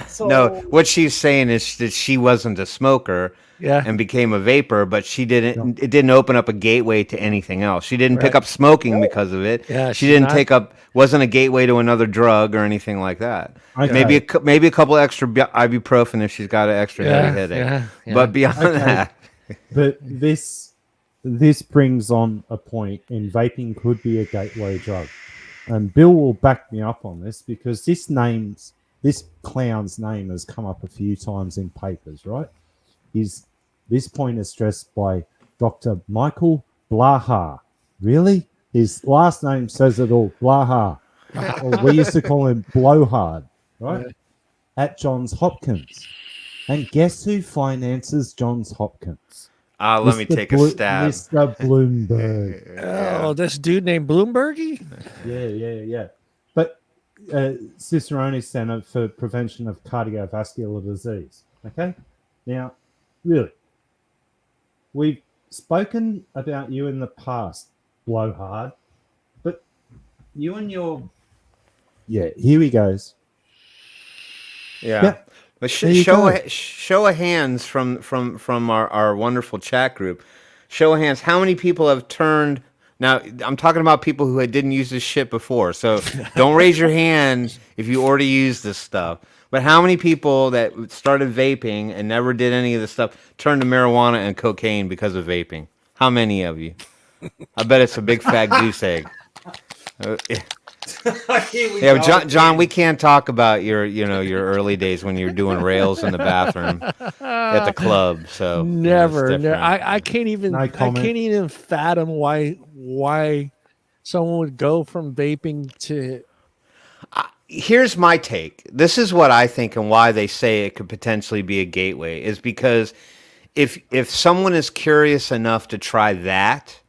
So no, what she's saying is that she wasn't a smoker and became a vapor, but it didn't open up a gateway to anything else. She didn't pick up smoking because of it. Yeah, she didn't wasn't a gateway to another drug or anything like that. Okay. Maybe a couple extra ibuprofen if she's got an extra heavy headache. Yeah. But beyond that. But this brings on a point, and vaping could be a gateway drug. And Bill will back me up on this because this clown's name has come up a few times in papers, right? This point is stressed by Dr. Michael Blaha. Really? His last name says it all, Blaha. Or we used to call him Blowhard, right? At Johns Hopkins. And guess who finances Johns Hopkins? Let me take a stab. Mr. Bloomberg. Oh, this dude named Bloombergy? Yeah. But Cicerone Center for Prevention of Cardiovascular Disease. Okay? Now, really, we've spoken about you in the past, blowhard, but you and your... Yeah, here he goes. Yeah. But show of hands from our wonderful chat group. Show of hands. How many people have turned? Now I'm talking about people who didn't use this shit before. So don't raise your hand if you already used this stuff. But how many people that started vaping and never did any of this stuff turned to marijuana and cocaine because of vaping? How many of you? I bet it's a big fat goose egg. Yeah, John, we can't talk about your early days when you were doing rails in the bathroom at the club. So never. I can't even fathom why someone would go from vaping to. Here's my take. This is what I think, and why they say it could potentially be a gateway is because if someone is curious enough to try that,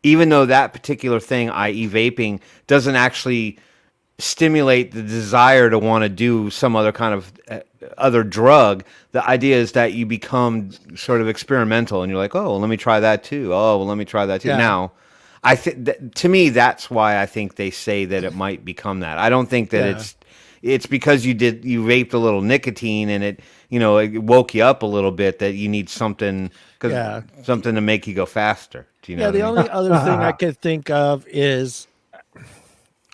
even though that particular thing, i.e. vaping, doesn't actually stimulate the desire to want to do some other kind of other drug, the idea is that you become sort of experimental and you're like, oh, well, let me try that too. Oh, well, let me try that too. Yeah. Now, I think to me, that's why I think they say that it might become that. I don't think that it's because you vaped a little nicotine and it woke you up a little bit that you need something to make you go faster. Do you know? The only other thing I could think of is,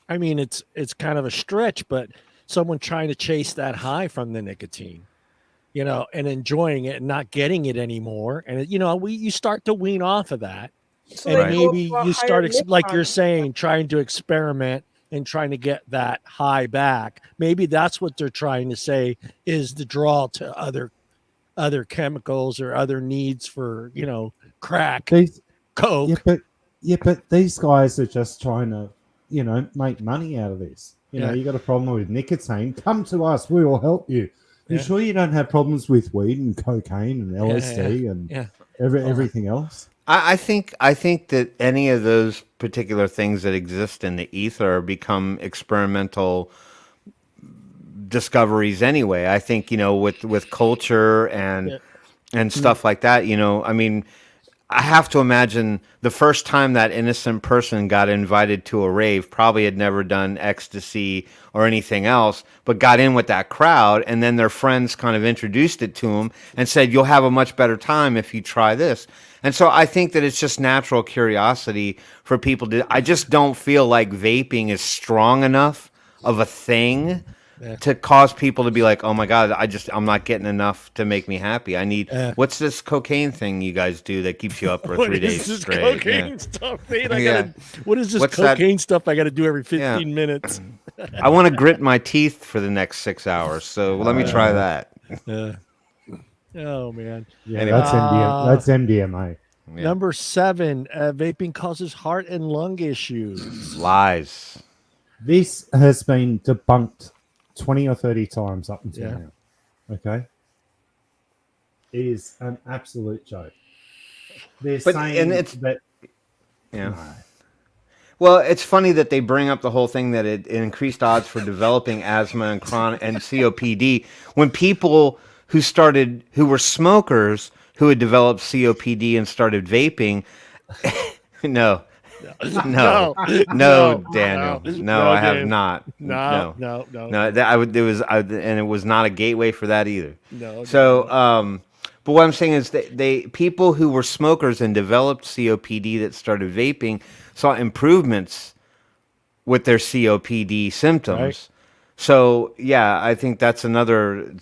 I mean, it's kind of a stretch, but someone trying to chase that high from the nicotine, and enjoying it and not getting it anymore. And, you start to wean off of that. So and maybe you start, like you're saying, trying to experiment and trying to get that high back. Maybe that's what they're trying to say is the draw to other chemicals or other needs for, crack, coke. But these guys are just trying to, make money out of this. You got a problem with nicotine, come to us, we will help you. You sure you don't have problems with weed and cocaine and LSD and everything else? I think that any of those particular things that exist in the ether become experimental discoveries anyway. I think, with culture and stuff like that, I mean, I have to imagine the first time that innocent person got invited to a rave probably had never done ecstasy or anything else, but got in with that crowd, and then their friends kind of introduced it to them and said, you'll have a much better time if you try this. And so I think that it's just natural curiosity for people to... I just don't feel like vaping is strong enough of a thing to cause people to be like, oh my God, I'm not getting enough to make me happy. I need, what's this cocaine thing you guys do that keeps you up for 3 days straight? Cocaine stuff, man? What is this cocaine stuff I got to do every 15 minutes? I want to grit my teeth for the next 6 hours, so let me try that. Oh man. Yeah, anyway. That's MDMA. Yeah. Number 7, vaping causes heart and lung issues. Lies. This has been debunked 20 or 30 times up until now. Okay? It is an absolute joke. They're saying that... Yeah. No. Well, it's funny that they bring up the whole thing that it increased odds for developing asthma and chronic and COPD when people who were smokers who had developed COPD and started vaping. No, Daniel. No, I have not. No. And it was not a gateway for that either. No. So, but what I'm saying is that people who were smokers and developed COPD that started vaping saw improvements with their COPD symptoms. Right. So, yeah, I think that's another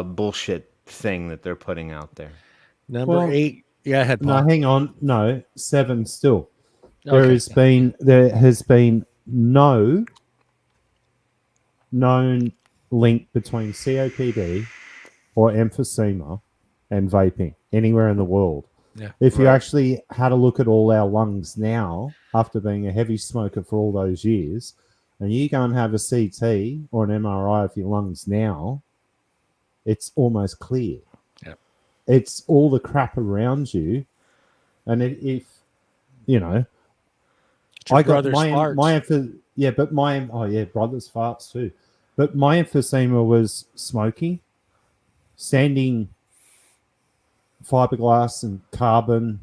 bullshit thing that they're putting out there. Number 8. Yeah, no, hang on. No, 7 still. Okay. There has been no known link between COPD or emphysema and vaping anywhere in the world. Yeah, if you actually had a look at all our lungs now, after being a heavy smoker for all those years, and you go and have a CT or an MRI of your lungs now, it's almost clear. it's all the crap around you. And if you know, I got my brother's farts too. But my emphysema was smoking, sanding fiberglass and carbon,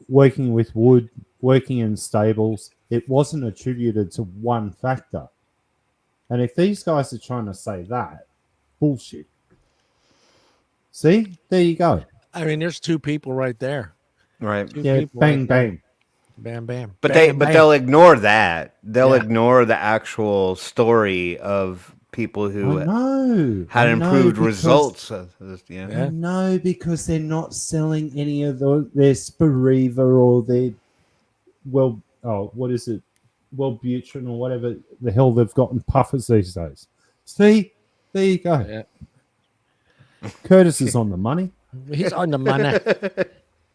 working with wood, working in stables. It wasn't attributed to one factor. And if these guys are trying to say that, bullshit. See? There you go. I mean, there's two people right there. Right. Bang, bang. Bam, bam. But bam, they'll ignore that. They'll ignore the actual story of people who had improved results. I know, because they're not selling any of their Spiriva or their Wellbutrin or whatever the hell they've got in puffers these days. See, there you go. Yeah. Curtis is on the money. He's on the money.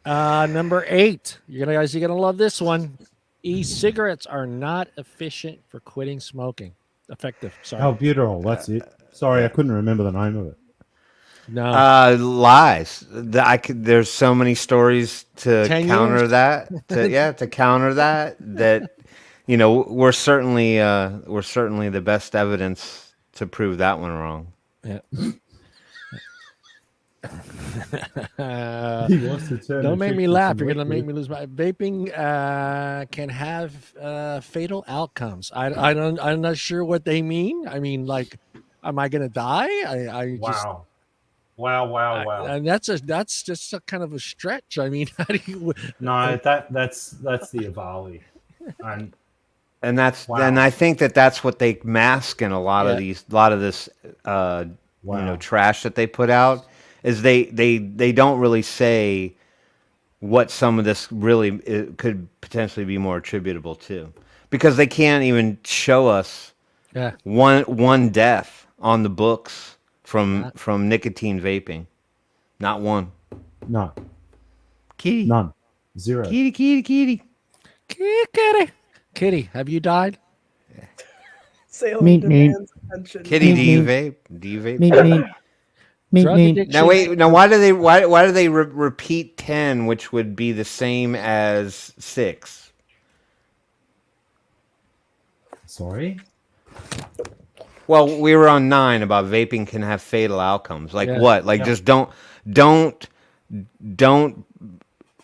Number 8. You're gonna love this one. E-cigarettes are not effective for quitting smoking. Sorry. Albuterol, that's it. Sorry, I couldn't remember the name of it. No. Lies. There's so many stories to counter that. To counter that we're certainly the best evidence to prove that one wrong. Yeah. Don't make me laugh. You're gonna make me lose my vaping. Can have fatal outcomes. I'm not sure what they mean. I mean, like, am I gonna die? Wow. And that's just a kind of a stretch. I mean, how do you? No, that's the Avali, and I think that's what they mask in a lot of this trash that they put out. Is they don't really say what some of this really could potentially be more attributable to, because they can't even show us one death on the books from nicotine vaping. Not one. No. Kitty. None. Zero. Kitty. Kitty, have you died? Salem demands attention. Kitty, do you vape? Now wait. Now why do they repeat 10, which would be the same as 6? Sorry. Well, we were on 9 about vaping can have fatal outcomes. Like what? Like just don't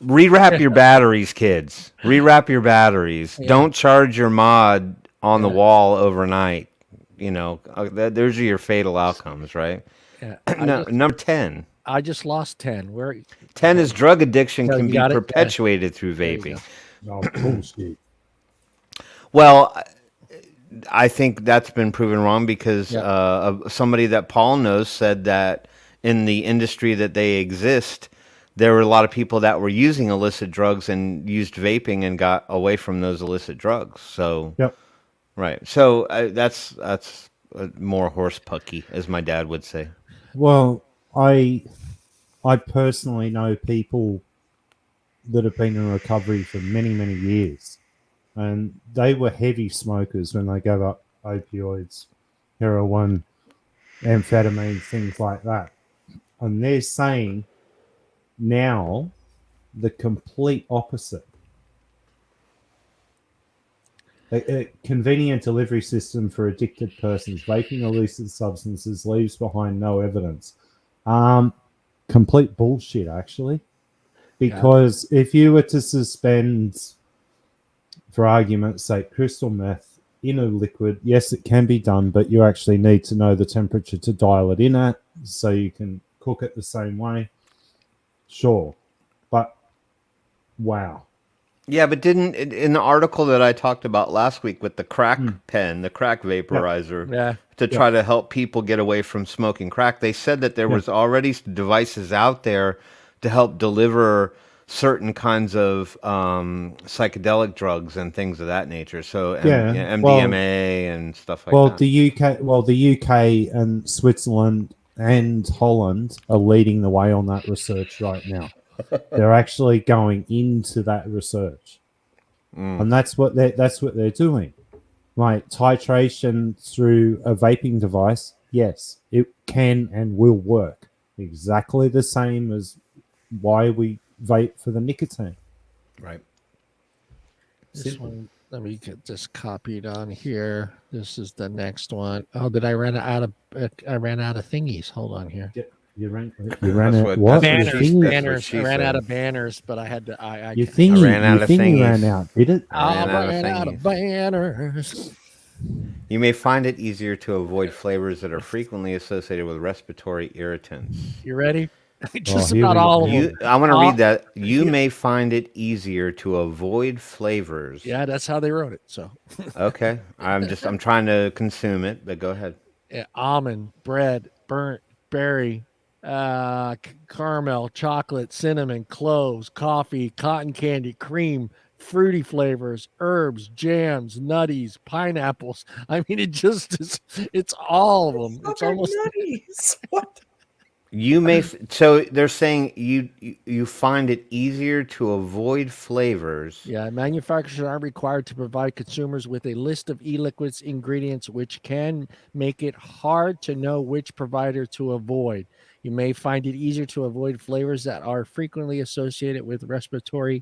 rewrap your batteries, kids. Rewrap your batteries. Yeah. Don't charge your mod on the wall overnight. Those are your fatal outcomes, right? Yeah. Number 10. I just lost 10. Where 10 is drug addiction can be perpetuated through vaping. No, bullshit. Well, I think that's been proven wrong because somebody that Paul knows said that in the industry that they exist, there were a lot of people that were using illicit drugs and used vaping and got away from those illicit drugs. So, right. So that's more horse pucky, as my dad would say. Well, I personally know people that have been in recovery for many, many years, and they were heavy smokers when they gave up opioids, heroin, amphetamine, things like that. And they're saying now the complete opposite. A convenient delivery system for addicted persons. Vaping illicit substances leaves behind no evidence. Complete bullshit, actually. Because if you were to suspend, for argument's sake, crystal meth in a liquid, yes, it can be done, but you actually need to know the temperature to dial it in at so you can cook it the same way. Sure. But, wow. Yeah, but didn't in the article that I talked about last week with the crack pen, the crack vaporizer, to try to help people get away from smoking crack, they said that there was already devices out there to help deliver certain kinds of psychedelic drugs and things of that nature. So MDMA and stuff like that. The UK and Switzerland and Holland are leading the way on that research right now. They're actually going into that research, and that's what they're doing. Like titration through a vaping device, yes, it can and will work. exactly the same as why we vape for the nicotine. Right. This Simple. one, let me get this copied on here. This is the next one. Oh, did I run out of? I ran out of thingies. Hold on here. You ran That's out. what- What? that's Your what Banners, she- thingy, that's what banners. she I ran out said. of banners, but I had to. I your thingy, ran out your of thingy thingies. ran out. Did it? I ran out of ran out of thingies. banners. You may find it easier to avoid flavors that are frequently associated with respiratory irritants. You ready? Just here about we all of go. them. I want to All- read that. You yeah. may find it easier to avoid flavors. Yeah, that's how they wrote it. So, Okay. I'm trying to consume it, but go ahead. yeah, almond, bread, burnt berry, caramel, chocolate, cinnamon, cloves, coffee, cotton candy, cream, fruity flavors, herbs, jams, nutties, pineapples. I mean, it just is. It's all of them. It's Fucking almost. nutties. What? You may so they're saying you find it easier to avoid flavors. Yeah, manufacturers aren't required to provide consumers with a list of e-liquids ingredients, which can make it hard to know which provider to avoid. You may find it easier to avoid flavors that are frequently associated with respiratory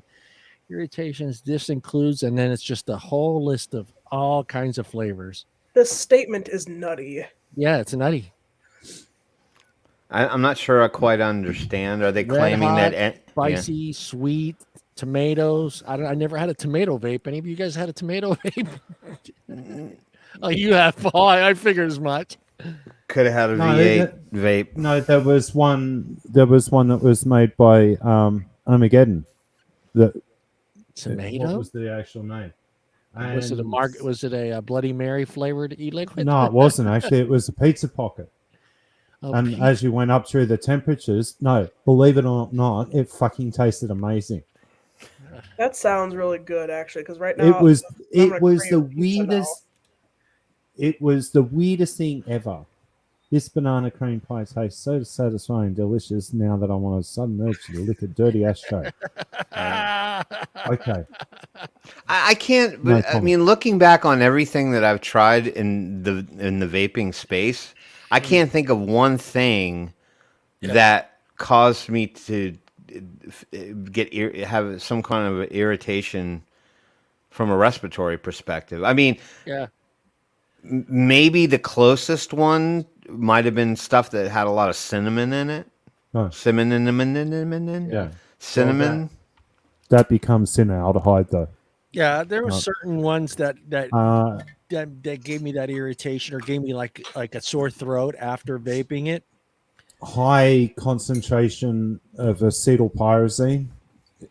irritations. This includes, and then it's just a whole list of all kinds of flavors. This statement is nutty. Yeah, it's nutty. I'm not sure I quite understand. Are they Red claiming hot, that spicy, sweet, tomatoes. I never had a tomato vape. Any of you guys had a tomato vape? Oh, you have, Paul. I figured as much. could have had a No, V8 vape? No, there was one. There was one that was made by Armageddon. What Tomato? was the actual name? Was it a Was it a Bloody Mary flavored e-liquid? No, it wasn't actually. It was a pizza pocket. Oh, And as you went up through the temperatures, no, believe it or not, it fucking tasted amazing. That sounds really good, actually. Because right now It was I'm gonna the crave pizza now. weirdest. It was the weirdest thing ever. This banana cream pie tastes so satisfying, delicious. Now that I want a sudden urge to lick a dirty ashtray. Okay. I can't. No But I comment. mean, looking back on everything that I've tried in the vaping space, I can't think of one thing that caused me to have some kind of irritation from a respiratory perspective. I mean, yeah. maybe the closest one might have been stuff that had a lot of cinnamon in it. Oh. Cinnamon. Yeah. Cinnamon. That becomes cinnamaldehyde, though. Yeah, there were certain ones that Uh, gave me that irritation or gave me like a sore throat after vaping it. high concentration of acetylpyrazine,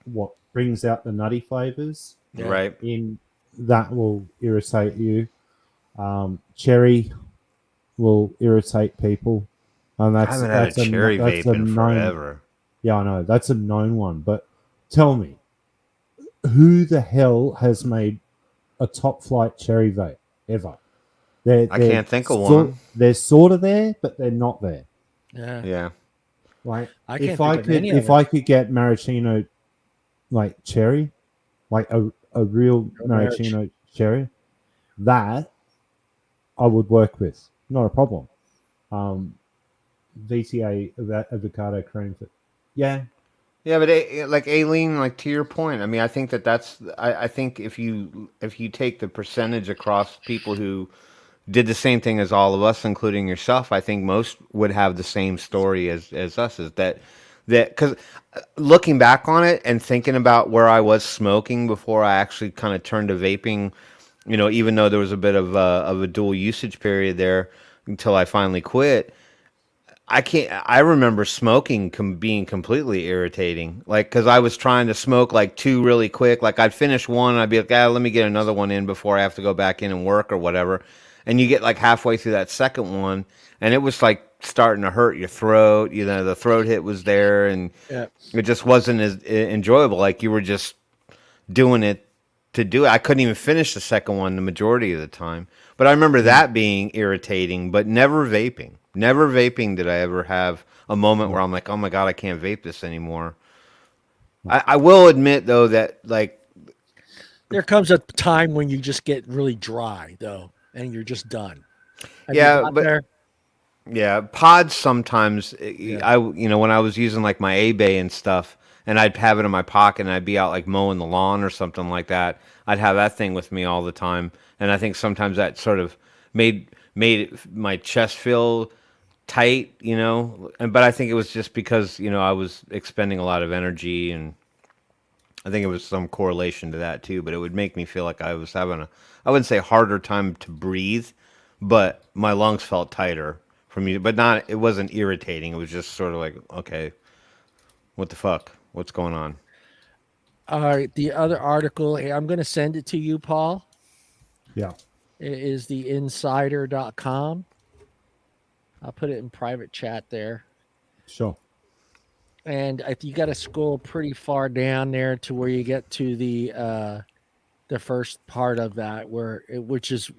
what brings out the nutty flavors, Yeah. Right. in that will irritate you. Cherry will irritate people, and I that's haven't had a cherry vape in known. forever. Yeah, I know that's a known one. But tell me, who the hell has made a top flight cherry vape ever? I can't think of sort- one. They're sort of there, but they're not there. Yeah. Yeah. Like I can't if think I of could, any of if them. I could get maraschino, like cherry, like a real maraschino cherry, that I would work with, not a problem. VTA avocado cream, yeah. Yeah, but like Aileen, like to your point, I mean, I think that's. I think if you take the percentage across people who did the same thing as all of us, including yourself, I think most would have the same story as us. Is that because looking back on it and thinking about where I was smoking before I actually kind of turned to vaping, you know, even though there was a bit of a dual usage period there until I finally quit. I remember smoking being completely irritating. Like, cause I was trying to smoke like two really quick. Like I'd finish one and I'd be like, let me get another one in before I have to go back in and work or whatever. And you get like halfway through that second one and it was like starting to hurt your throat. You know, the throat hit was there and it just wasn't as enjoyable. Like you were just doing it to do it. I couldn't even finish the second one the majority of the time. But I remember that being irritating, but never vaping. Never vaping did I ever have a moment where I'm like, oh my God, I can't vape this anymore. I will admit, though, that like... There comes a time when you just get really dry, though, and you're just done. Yeah, but... Yeah, pods sometimes. When I was using like my A-Bay and stuff, and I'd have it in my pocket, and I'd be out like mowing the lawn or something like that. I'd have that thing with me all the time, and I think sometimes that sort of my chest feel tight, but I think it was just because I was expending a lot of energy, and I think it was some correlation to that too. But it would make me feel like I was having I wouldn't say harder time to breathe, but my lungs felt tighter from you. But not, it wasn't irritating. It was just sort of like, okay, what the fuck, what's going on? All right, the other article, I'm going to send it to you, Paul. Yeah. It is the insider.com. I'll put it in private chat there. Sure. And you got to scroll pretty far down there to where you get to the first part of that, which is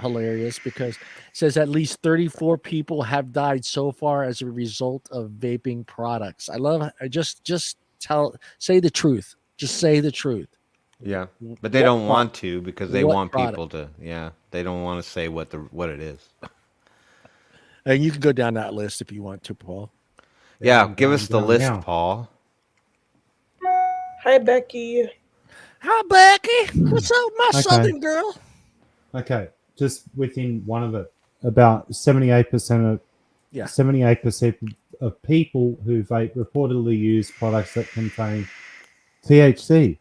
hilarious, because it says at least 34 people have died so far as a result of vaping products. Say the truth. Just say the truth. Yeah, but they don't want to, because they want people to. Yeah, they don't want to say what it is. And you can go down that list if you want to, Paul. Yeah, give us the list, Paul. Hi, Becky. Hi, Becky. What's up, my southern girl? Okay, just within one of it, about 78% of people who vape reportedly use products that contain THC,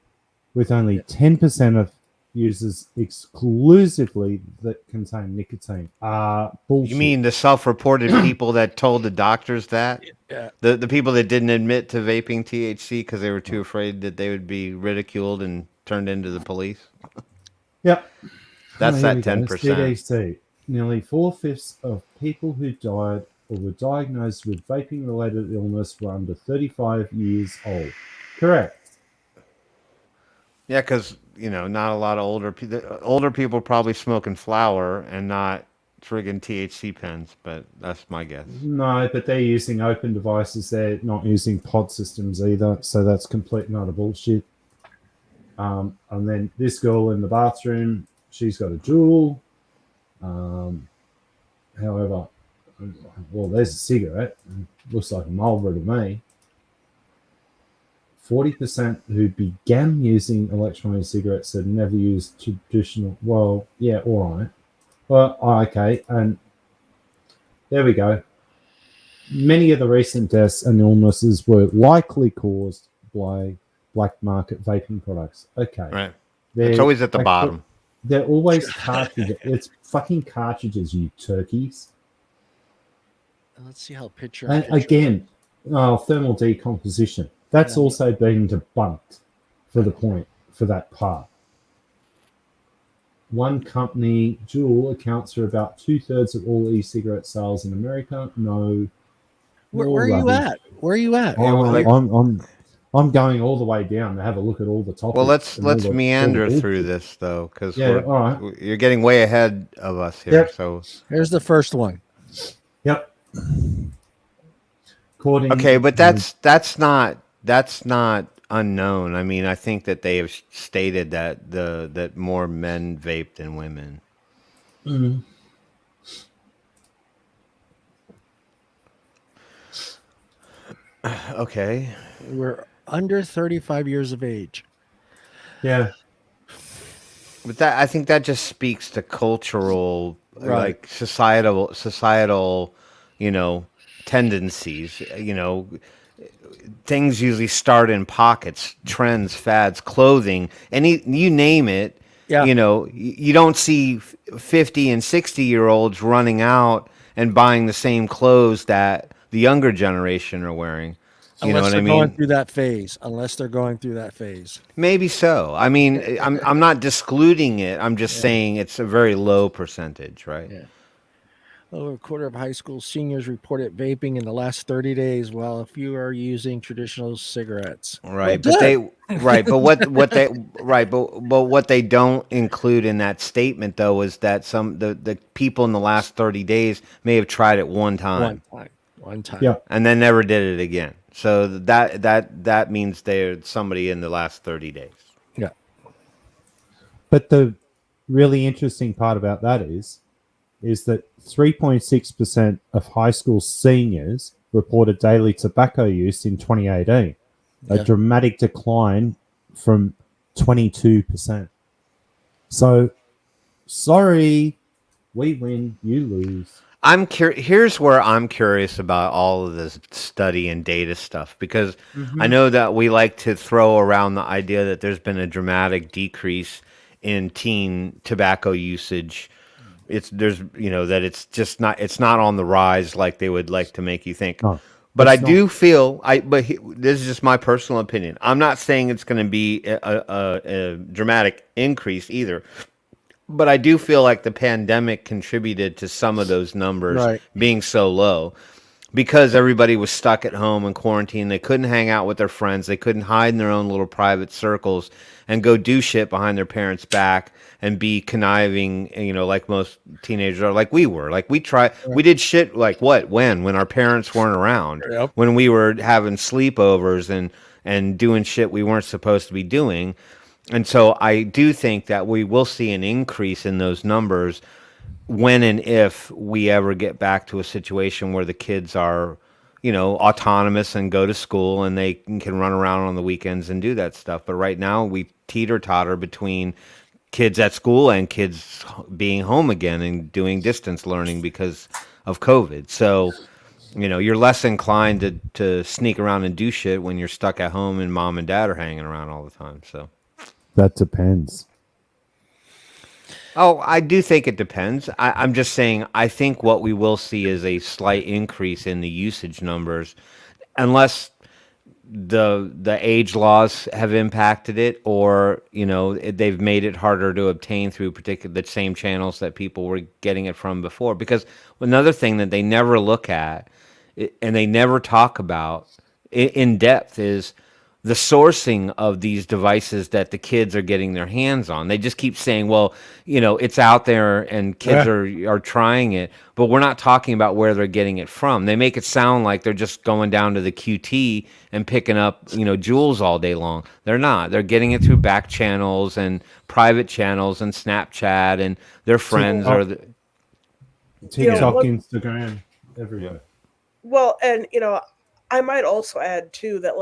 with only 10% of users exclusively that contain nicotine. Bullshit. You mean the self-reported people that told the doctors that? Yeah. The people that didn't admit to vaping THC because they were too afraid that they would be ridiculed and turned into the police? Yep. That's that 10%. CDC. Nearly 4/5 of people who died or were diagnosed with vaping-related illness were under 35 years old. Correct. Yeah, because, not a lot of older people probably smoking flower and not friggin' THC pens, but that's my guess. No, but they're using open devices. They're not using pod systems either, so that's complete and utter bullshit. And then this girl in the bathroom, she's got a jewel. However, well, there's a cigarette. Looks like a Marlboro to me. 40% who began using electronic cigarettes had never used traditional. Well, yeah, all right. Well, okay, and there we go. Many of the recent deaths and illnesses were likely caused by black market vaping products. Okay. Right. It's always at the bottom. They're always cartridges. It's fucking cartridges, you turkeys. Let's see how picture. And again, thermal decomposition. That's also being debunked for that part. One company, Juul, accounts for about 2/3 of all e-cigarette sales in America. No. Where are you at? Where are you at? I'm going all the way down to have a look at all the topics. Well, let's meander through this though, because you're getting way ahead of us here. Yep. So here's the first one. Yep. But that's not unknown. I mean, I think that they have stated that more men vape than women. Mm. Okay. We're under 35 years of age. Yeah. But I think that just speaks to cultural, like societal, tendencies. Things usually start in pockets, trends, fads, clothing, you name it. Yeah. You don't see 50 and 60-year-olds running out and buying the same clothes that the younger generation are wearing. Unless they're going through that phase. Maybe so. I mean, I'm not discluding it. I'm just saying it's a very low percentage, right? Yeah. Over a quarter of high school seniors reported vaping in the last 30 days, while a few are using traditional cigarettes. Right, but what they don't include in that statement though is that the people in the last 30 days may have tried it one time. Yeah. And then never did it again. So that means they're somebody in the last 30 days. Yeah. But the really interesting part about that is is that 3.6% of high school seniors reported daily tobacco use in 2018, a dramatic decline from 22%. So, sorry, we win, you lose. Here's where I'm curious about all of this study and data stuff, because I know that we like to throw around the idea that there's been a dramatic decrease in teen tobacco usage. That it's not on the rise like they would like to make you think. No, But it's not. do feel this is just my personal opinion. I'm not saying it's going to be a dramatic increase either. But I do feel like the pandemic contributed to some of those numbers being so low, because everybody was stuck at home in quarantine. They couldn't hang out with their friends. They couldn't hide in their own little private circles and go do shit behind their parents' back and be conniving, like most teenagers are, like we were. Like we did shit like when our parents weren't around, when we were having sleepovers and doing shit we weren't supposed to be doing. And so I do think that we will see an increase in those numbers when and if we ever get back to a situation where the kids are, autonomous and go to school and they can run around on the weekends and do that stuff. But right now we teeter-totter between kids at school and kids being home again and doing distance learning because of COVID. So, you're less inclined to sneak around and do shit when you're stuck at home and mom and dad are hanging around all the time. So that depends. Oh, I do think it depends. I'm just saying, I think what we will see is a slight increase in the usage numbers, unless the age laws have impacted it, or they've made it harder to obtain through the same channels that people were getting it from before. Because another thing that they never look at and they never talk about in depth is the sourcing of these devices that the kids are getting their hands on. They just keep saying, well, it's out there and kids are trying it, but we're not talking about where they're getting it from. They make it sound like they're just going down to the QT and picking up, jewels all day long. They're not. They're getting it through back channels and private channels and Snapchat, and their friends are TikTok, Instagram, everywhere. Well, and I might also add too that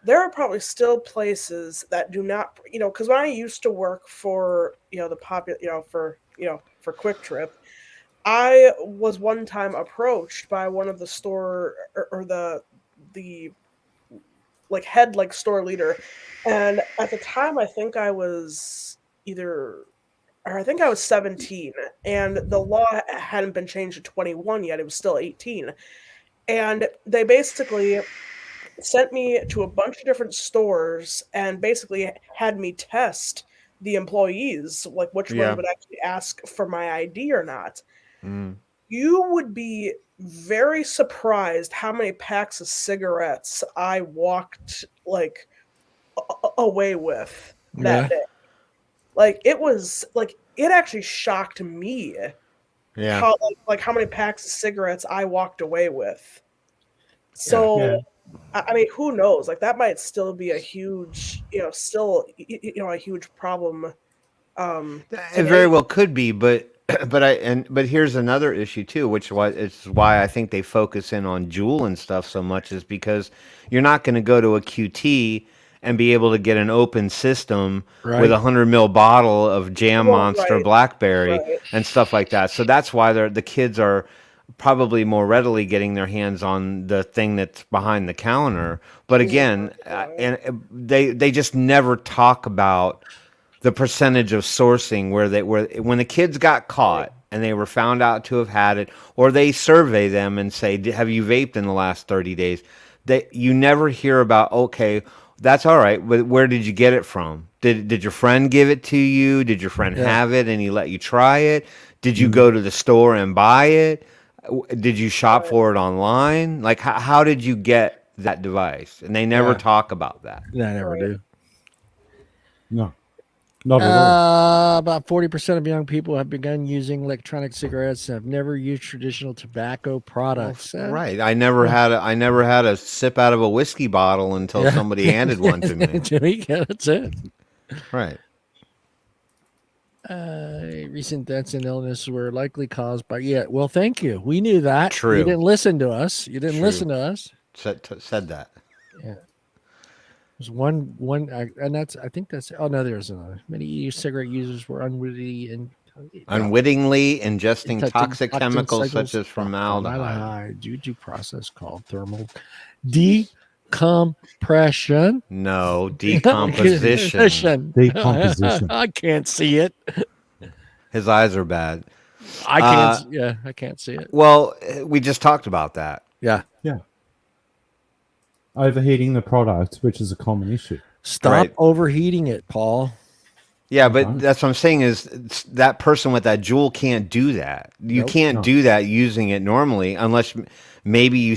there are probably still places that do not, because when I used to work for, the popular, for Quick Trip, I was one time approached by one of the store or the head store leader, and at the time I think I was 17, and the law hadn't been changed to 21 yet. It was still 18, and they basically sent me to a bunch of different stores and basically had me test the employees, which one would actually ask for my ID or not. You would be very surprised how many packs of cigarettes I walked away with that day. It was it actually shocked me. How many packs of cigarettes I walked away with. So I mean, who knows? That might still be a huge, a huge problem. It very well could be, but here's another issue too, which is why I think they focus in on Juul and stuff so much, is because you're not going to go to a QT and be able to get an open system with a 100 ml bottle of Jam Monster Blackberry and stuff like that. So that's why the kids are probably more readily getting their hands on the thing that's behind the counter. But again, and they just never talk about the percentage of sourcing where when the kids got caught and they were found out to have had it, or they survey them and say, have you vaped in the last 30 days? You never hear about, okay, that's all right, but where did you get it from? Did your friend give it to you? Did your friend have it and he let you try it? Did you go to the store and buy it? Did you shop for it online? How did you get that device? And they never talk about that. I never do. No, not at all. About 40% of young people have begun using electronic cigarettes and have never used traditional tobacco products. Right. I never had a sip out of a whiskey bottle until somebody handed one to me. That's it. Right. Recent deaths and illness were likely caused by. Yeah, well, thank you. We knew that. True. You didn't listen to us. You didn't True. listen to us. Said that. Yeah. There's one, and that's. I think that's. Oh no, there's another. Many cigarette users were unwittingly ingesting toxic chemicals such as formaldehyde due to process called thermal decompression. No, decomposition. Decomposition. I can't see it. His eyes are bad. I can't. Yeah, I can't see it. Well, we just talked about that. Yeah. Yeah. Overheating the product, which is a common issue. Stop overheating it, Paul. Yeah, but that's what I'm saying is that person with that jewel can't do that. You can't do that using it normally unless maybe you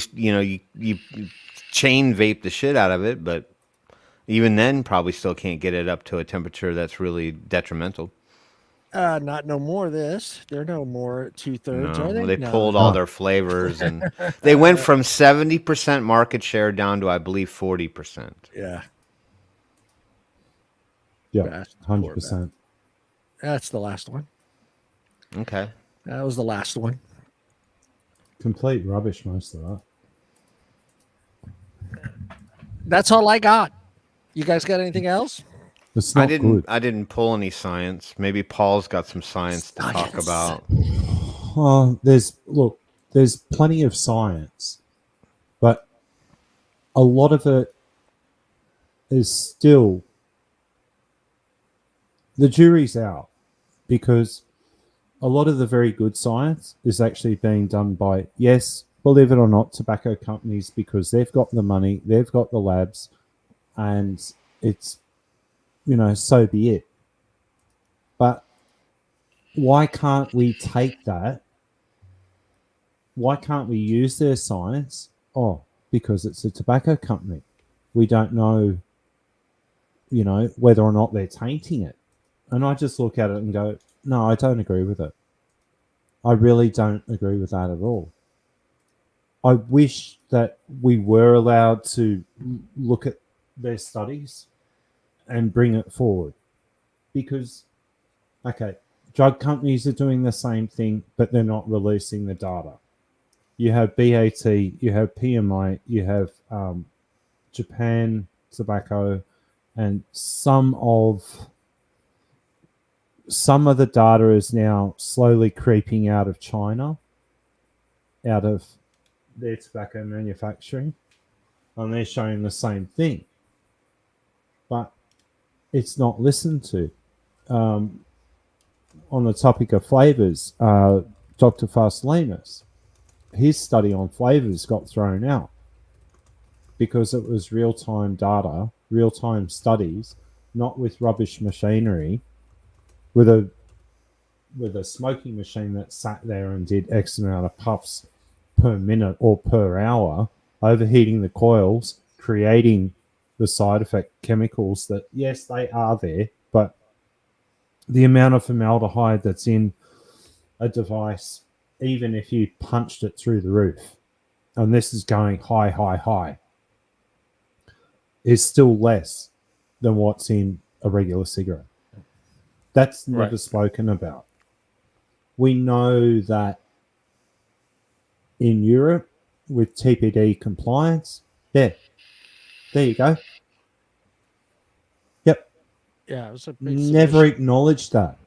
chain vape the shit out of it, but even then probably still can't get it up to a temperature that's really detrimental. Not no more of this. They're no more 2/3, are they? They pulled all their flavors and they went from 70% market share down to I believe 40%. Yeah. Yeah, 100%. That's the last one. Okay. That was the last one. Complete rubbish, most of that. That's all I got. You guys got anything else? It's not good. I didn't pull any science. Maybe Paul's got some science to talk about. There's plenty of science, but a lot of it is still. The jury's out because a lot of the very good science is actually being done by, yes, believe it or not, tobacco companies because they've got the money, they've got the labs, and it's, so be it. But why can't we take that? Why can't we use their science? Oh, because it's a tobacco company. We don't know, whether or not they're tainting it. And I just look at it and go, no, I don't agree with it. I really don't agree with that at all. I wish that we were allowed to look at their studies and bring it forward. Because, drug companies are doing the same thing, but they're not releasing the data. You have BAT, you have PMI, you have Japan Tobacco, and some of the data is now slowly creeping out of China, out of their tobacco manufacturing, and they're showing the same thing. But it's not listened to. On the topic of flavors, Dr. Faslinas, his study on flavors got thrown out because it was real-time data, real-time studies, not with rubbish machinery, with a smoking machine that sat there and did X amount of puffs per minute or per hour, overheating the coils, creating the side effect chemicals that, yes, they are there, but the amount of formaldehyde that's in a device, even if you punched it through the roof, and this is going high, is still less than what's in a regular cigarette. That's never spoken about. We know that in Europe, with TPD compliance, there you go. Yep. Yeah, it was a never acknowledged that.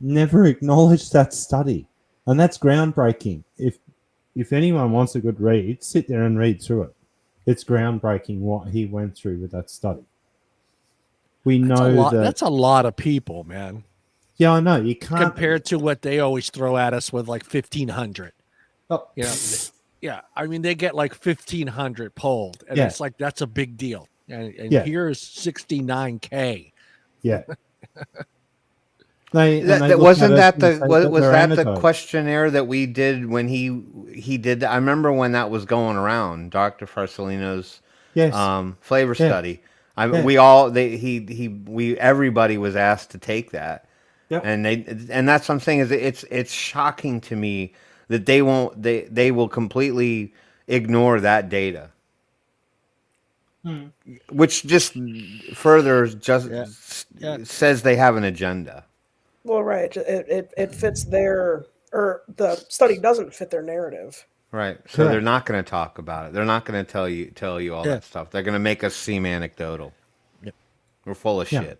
Never acknowledged that study, and that's groundbreaking. If anyone wants a good read, sit there and read through it. It's groundbreaking what he went through with that study. We know that's a lot of people, man. Yeah, I know. You can't compared to what they always throw at us with like 1,500. Oh, yeah. I mean, they get like 1,500 polled, and it's like that's a big deal. And here's 69K. Yeah. Wasn't that the questionnaire that we did when he did? I remember when that was going around, Dr. Farcelino's flavor study. Everybody was asked to take that, and that's what I'm saying is it's shocking to me that they will completely ignore that data, which just further says they have an agenda. Well, right. It fits their, or the study doesn't fit their narrative. Right. So Correct. they're not going to talk about it. They're not going to tell you all that stuff. They're going to make us seem anecdotal. Yep. We're full of Yeah. shit.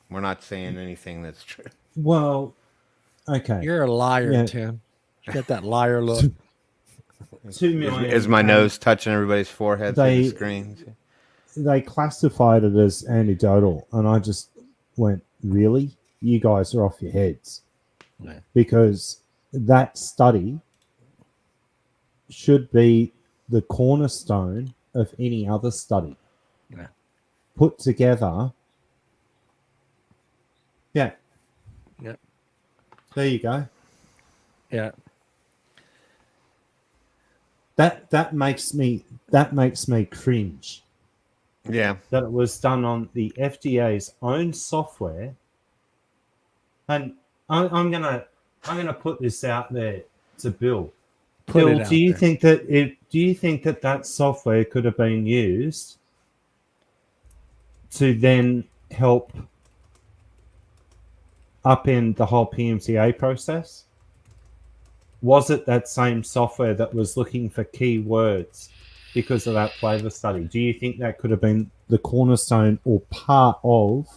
We're not saying anything that's true. Well, okay. You're a liar, Yeah. Tim. You got that liar look. 2 million. Is my nose touching everybody's forehead through the screens? They classified it as anecdotal, and I just went, really? You guys are off your heads. Yeah. Because that study should be the cornerstone of any other study. Yeah. Put together. Yeah. Yeah. There you go. Yeah. That makes me cringe. Yeah. That it was done on the FDA's own software. And I'm gonna put this out there to Bill. Bill, do you think that that software could have been used to then help upend the whole PMTA process? Was it that same software that was looking for keywords because of that flavor study? Do you think that could have been the cornerstone or part of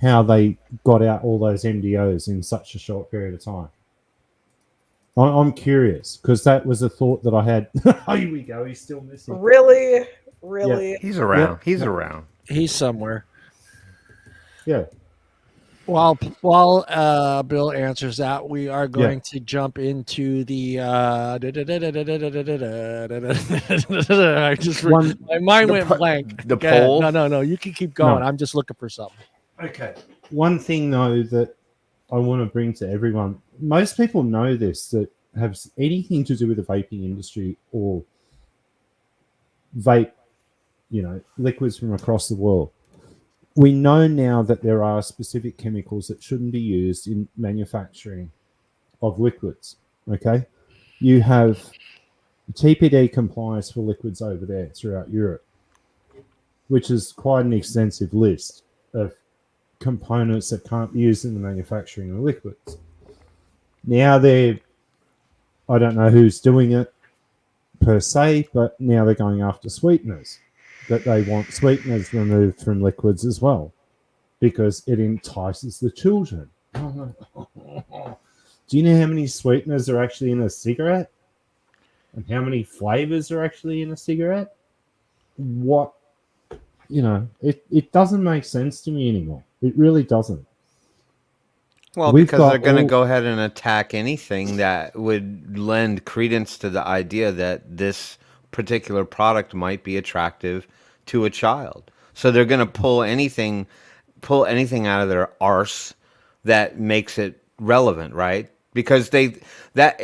how they got out all those MDOs in such a short period of time? I'm curious, because that was a thought that I had. Oh, here we go. He's still missing. Really? Yeah. He's around. Yep. He's around. He's somewhere. Yeah. While Bill answers that, we are going to jump into the. I just my mind went blank. The poll. No. You can keep going. No. I'm just looking for something. Okay. One thing though that I want to bring to everyone, most people know this, that have anything to do with the vaping industry or vape, liquids from across the world. We know now that there are specific chemicals that shouldn't be used in manufacturing of liquids. Okay. You have TPD compliance for liquids over there throughout Europe, which is quite an extensive list of components that can't be used in the manufacturing of liquids. Now I don't know who's doing it per se, but now they're going after sweeteners, that they want sweeteners removed from liquids as well because it entices the children. Do you know how many sweeteners are actually in a cigarette? And how many flavors are actually in a cigarette? What, it doesn't make sense to me anymore. It really doesn't. Well, because they're going to go ahead and attack anything that would lend credence to the idea that this particular product might be attractive to a child. So they're going to pull anything out of their arse that makes it relevant, right? Because it's that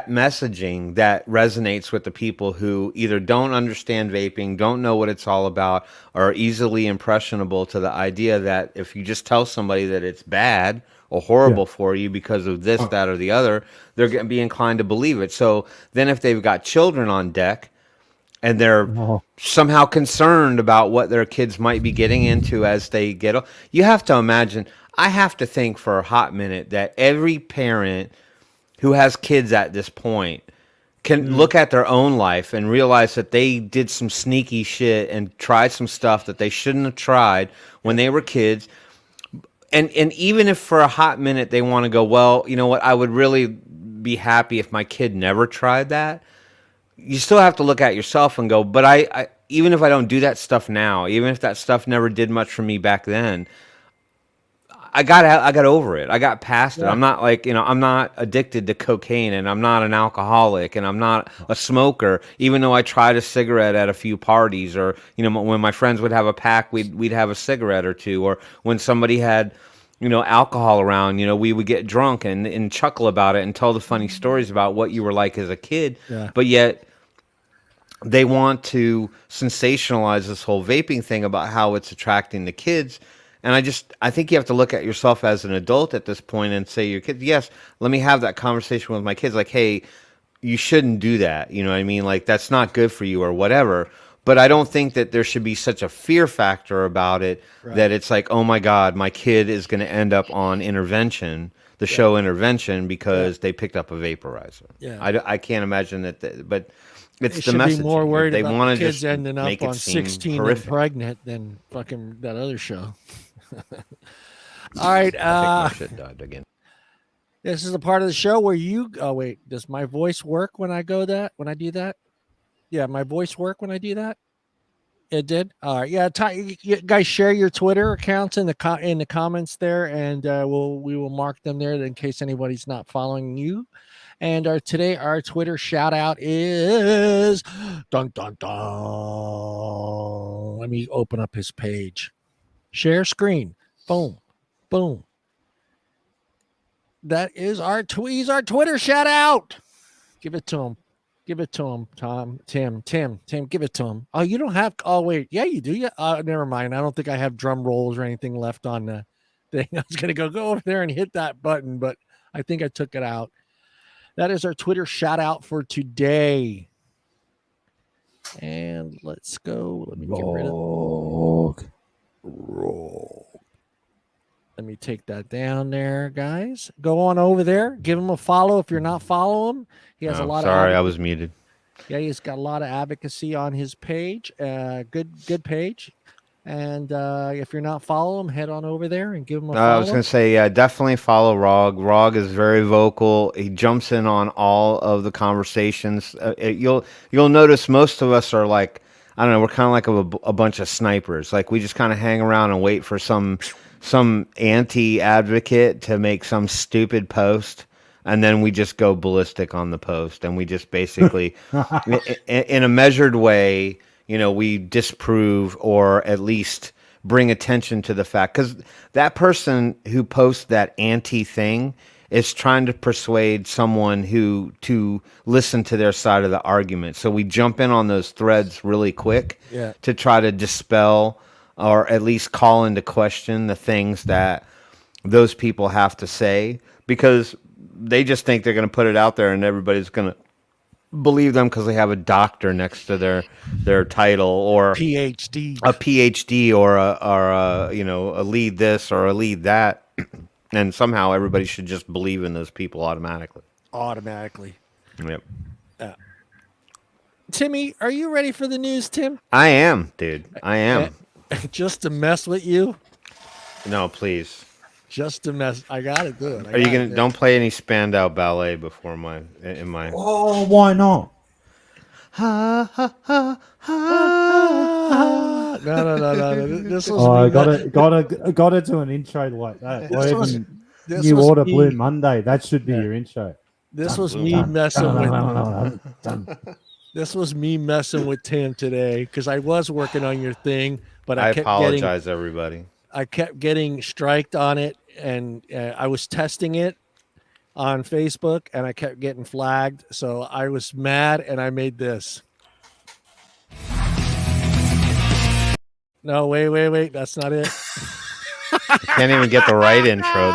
messaging that resonates with the people who either don't understand vaping, don't know what it's all about, or are easily impressionable to the idea that if you just tell somebody that it's bad or horrible for you because of this, that, or the other, they're going to be inclined to believe it. So then if they've got children on deck and they're somehow concerned about what their kids might be getting into as they get old, you have to imagine, I have to think for a hot minute that every parent who has kids at this point can look at their own life and realize that they did some sneaky shit and tried some stuff that they shouldn't have tried when they were kids. And even if for a hot minute they want to go, well, you know what, I would really be happy if my kid never tried that. You still have to look at yourself and go, but I even if I don't do that stuff now, even if that stuff never did much for me back then, I got over it. I got past it. I'm not I'm not addicted to cocaine, and I'm not an alcoholic, and I'm not a smoker, even though I tried a cigarette at a few parties, or, when my friends would have a pack, we'd have a cigarette or two, or when somebody had, alcohol around, we would get drunk and chuckle about it and tell the funny stories about what you were like as a kid. Yeah. But yet they want to sensationalize this whole vaping thing about how it's attracting the kids. And I think you have to look at yourself as an adult at this point and say to your kids, yes, let me have that conversation with my kids. Like, hey, you shouldn't do that. You know what I mean? Like, that's not good for you or whatever. But I don't think that there should be such a fear factor about it that it's like, oh my God, my kid is going to end up on Intervention, the show Intervention, because they picked up a vaporizer. Yeah. I can't imagine that, but it's They the should message. be more worried they about want to kids just ending up make it on seem 16 horrific. and pregnant than fucking that other show. All right. I think my shit died again. This is a part of the show where you. Oh wait, does my voice work when I do that? Yeah, my voice work when I do that. It did. All right. Yeah, you guys share your Twitter accounts in the comments there, and we will mark them there in case anybody's not following you. And today our Twitter shout out is dun dun dun. Let me open up his page. Share screen. Boom, boom. That is our He's our Twitter shout out. Give it to him. Give it to him, Tom. Tim, give it to him. Oh, you don't have. Oh, wait. Yeah, you do. Yeah. Never mind. I don't think I have drum rolls or anything left on the thing. I was going to go over there and hit that button, but I think I took it out. That is our Twitter shout out for today. And let's go. Let me get rid of Rogue. Let me take that down there, guys. Go on over there. Give him a follow if you're not following him. He has a lot of. Sorry, I was muted. Yeah, he's got a lot of advocacy on his page. Good page. And if you're not following him, head on over there and give him a follow. I was going to say, yeah, definitely follow Rog. Rog is very vocal. He jumps in on all of the conversations. You'll notice most of us are like, I don't know, we're kind of like a bunch of snipers. Like we just kind of hang around and wait for some anti-advocate to make some stupid post, and then we just go ballistic on the post, and we just basically, in a measured way, we disprove or at least bring attention to the fact, because that person who posts that anti-thing is trying to persuade someone to listen to their side of the argument. So we jump in on those threads really quick to try to dispel or at least call into question the things that those people have to say, because they just think they're going to put it out there and everybody's going to believe them because they have a doctor next to their title, or a PhD or a lead this or a lead that, and somehow everybody should just believe in those people automatically. Yep. Timmy, are you ready for the news, Tim? I am, dude. I am. Just to mess with you? No, please. Just to mess. I got to do it. Are you gonna? Don't play any Spandau Ballet before my. Oh, why not? Ha ha ha ha. No. This was. I gotta do an intro like that. New Order Blue Monday. That should be your intro. This was me messing with. This was me messing with Tim today because I was working on your thing, but I apologize, everybody. I kept getting striked on it, and I was testing it on Facebook, and I kept getting flagged. So I was mad, and I made this. No, wait. That's not it. He can't even get the right intro.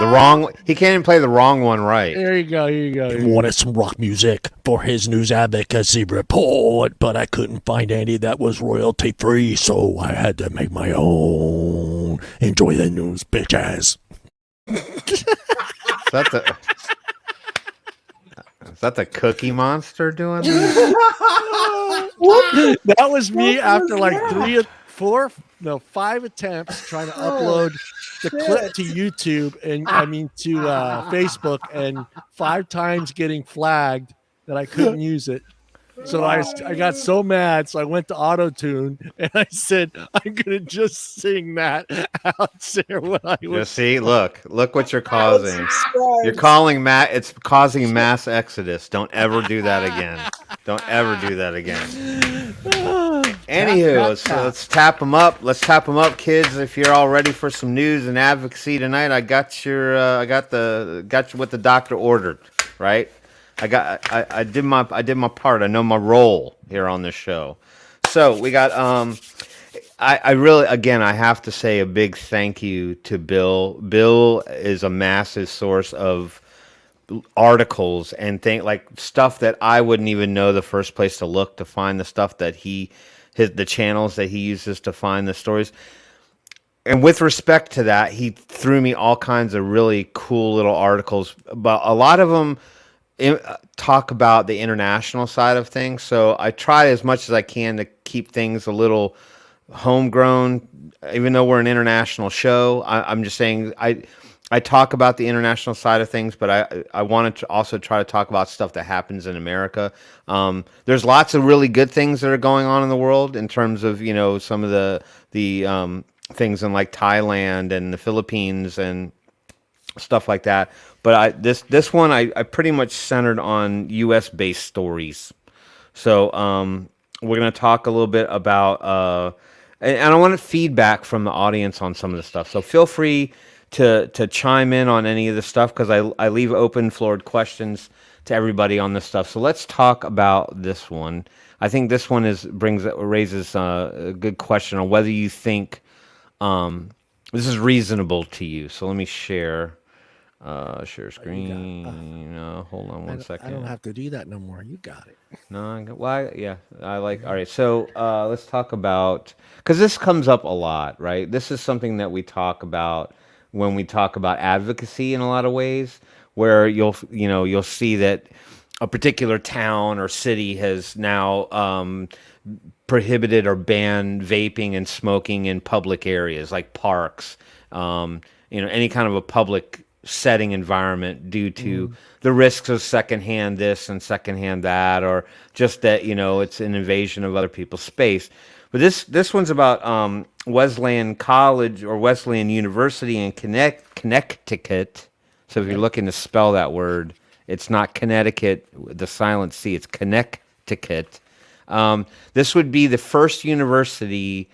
He can't even play the wrong one right. There you go. He wanted some rock music for his news advocacy report, but I couldn't find any that was royalty free, so I had to make my own. Enjoy the news, bitches. Is that the Cookie Monster doing that? That was me after like 5 attempts trying to upload the clip to YouTube and to Facebook, and 5 times getting flagged that I couldn't use it. So I got so mad, so I went to auto-tune and I said, I'm gonna just sing that out there when I was. See, look what you're causing. You're it's causing mass exodus. Don't ever do that again. Anywho, let's tap them up. Let's tap them up, kids. If you're all ready for some news and advocacy tonight, I got you what the doctor ordered, right? I did my part. I know my role here on this show. So we got I really, again, I have to say a big thank you to Bill. Bill is a massive source of articles and stuff that I wouldn't even know the first place to look to find the stuff that he the channels that he uses to find the stories. And with respect to that, he threw me all kinds of really cool little articles, but a lot of them talk about the international side of things. So I try as much as I can to keep things a little homegrown, even though we're an international show. I'm just saying I talk about the international side of things, but I wanted to also try to talk about stuff that happens in America. There's lots of really good things that are going on in the world in terms of, some of the things in like Thailand and the Philippines and stuff like that. But this one I pretty much centered on U.S. based stories. So we're going to talk a little bit about, and I want feedback from the audience on some of the stuff. So feel free to chime in on any of the stuff, because I leave open floored questions to everybody on this stuff. So let's talk about this one. I think this one raises a good question on whether you think this is reasonable to you. So let me share screen. Hold on one second. I don't have to do that no more. You got it. No, I like. All right, so let's talk about, because this comes up a lot, right? This is something that we talk about when we talk about advocacy in a lot of ways, where you'll see that a particular town or city has now prohibited or banned vaping and smoking in public areas like parks, any kind of a public setting environment, due to the risks of secondhand this and secondhand that, or just that it's an invasion of other people's space. But this one's about Wesleyan College or Wesleyan University in Connecticut. So if you're looking to spell that word, it's not Connecticut, the silent C, it's Connecticut. This would be the first university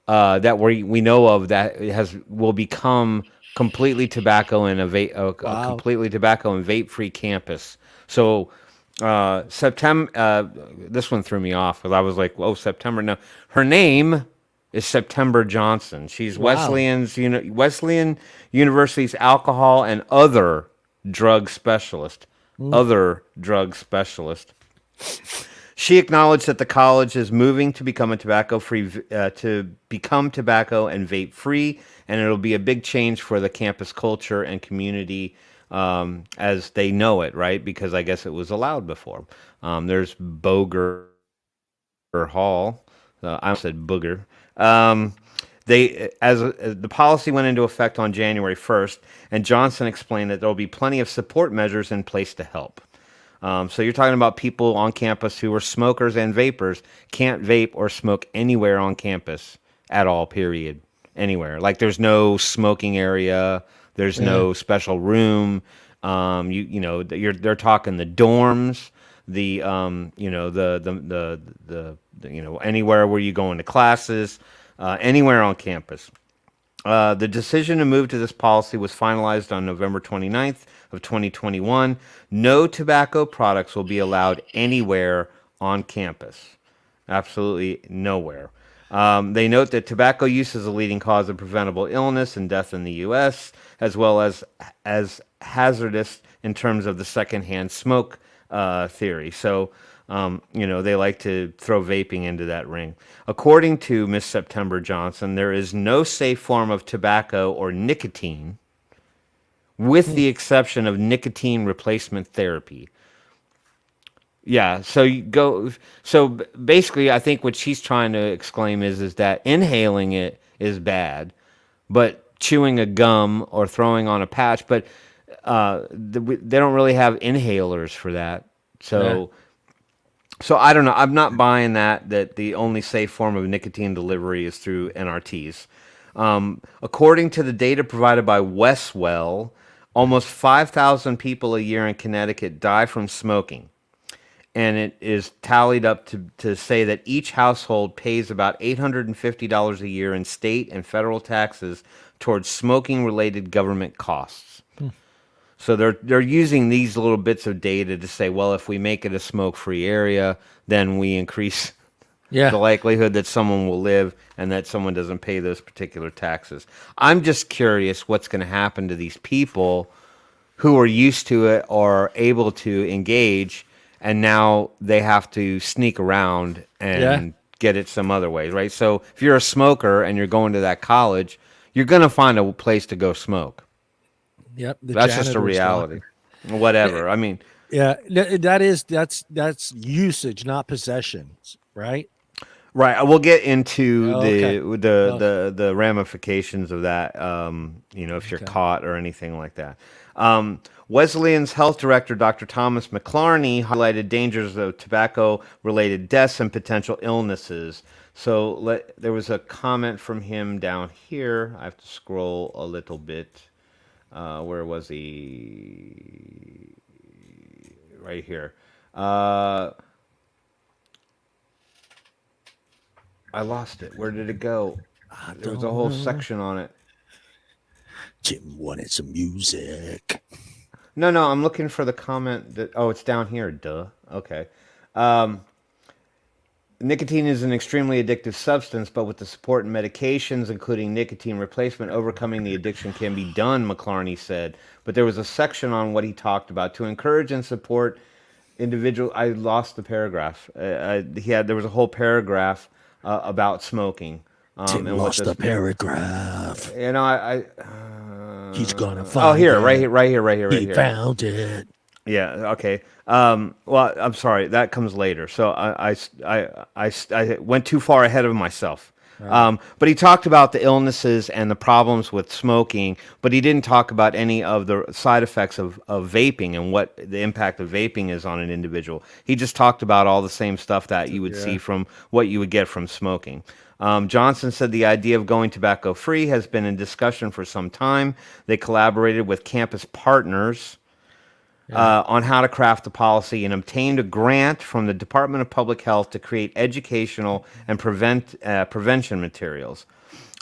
that we know of that will become completely tobacco and completely tobacco and vape-free campus. So September. This one threw me off because I was like, "Whoa, September!" No, her name is September Johnson. She's Wesleyan University's alcohol and other drug specialist. Other drug specialist. She acknowledged that the college is moving to become tobacco and vape free, and it'll be a big change for the campus culture and community as they know it, right? Because I guess it was allowed before. There's Boger Hall. I said Booger. The policy went into effect on January 1st, and Johnson explained that there will be plenty of support measures in place to help. So you're talking about people on campus who are smokers and vapors can't vape or smoke anywhere on campus at all, period. Anywhere. Like there's no smoking area, there's no special room. They're talking the dorms, anywhere where you go into classes, anywhere on campus. The decision to move to this policy was finalized on November 29th of 2021. No tobacco products will be allowed anywhere on campus. Absolutely nowhere. They note that tobacco use is a leading cause of preventable illness and death in the U.S., as well as hazardous in terms of the secondhand smoke theory. So, they like to throw vaping into that ring. According to Miss September Johnson, there is no safe form of tobacco or nicotine, with the exception of nicotine replacement therapy. Yeah, so basically, I think what she's trying to exclaim is that inhaling it is bad, but chewing a gum or throwing on a patch, but they don't really have inhalers for that. So I don't know. I'm not buying that the only safe form of nicotine delivery is through NRTs. According to the data provided by Westwell, almost 5,000 people a year in Connecticut die from smoking. And it is tallied up to say that each household pays about $850 a year in state and federal taxes towards smoking-related government costs. So they're using these little bits of data to say, well, if we make it a smoke-free area, then we increase the likelihood that someone will live and that someone doesn't pay those particular taxes. I'm just curious what's going to happen to these people who are used to it or able to engage, and now they have to sneak around and get it some other ways, right? So if you're a smoker and you're going to that college, you're going to find a place to go smoke. Yep. That's just a reality. Whatever. I mean, yeah, that's usage, not possessions, right? Right. We'll get into Okay. the ramifications of that. If you're caught or anything like that. Wesleyan's health director, Dr. Thomas McClarney, highlighted dangers of tobacco-related deaths and potential illnesses. So there was a comment from him down here. I have to scroll a little bit. Where was he? Right here. I lost it. Where did it go? There was a whole section on it. Jim wanted some music. No, I'm looking for the comment that. Oh, it's down here. Duh. Okay. Nicotine is an extremely addictive substance, but with the support and medications, including nicotine replacement, overcoming the addiction can be done, McClarney said. But there was a section on what he talked about to encourage and support individual. I lost the paragraph. There was a whole paragraph about smoking. Tim and lost the paragraph. He's gonna find here, it. right here. He found it. Yeah. Okay. Well, I'm sorry. That comes later. So I went too far ahead of myself. Right. But he talked about the illnesses and the problems with smoking, but he didn't talk about any of the side effects of vaping and what the impact of vaping is on an individual. He just talked about all the same stuff that you would see from what you would get from smoking. Johnson said the idea of going tobacco-free has been in discussion for some time. They collaborated with campus partners on how to craft the policy and obtained a grant from the Department of Public Health to create educational and prevention materials.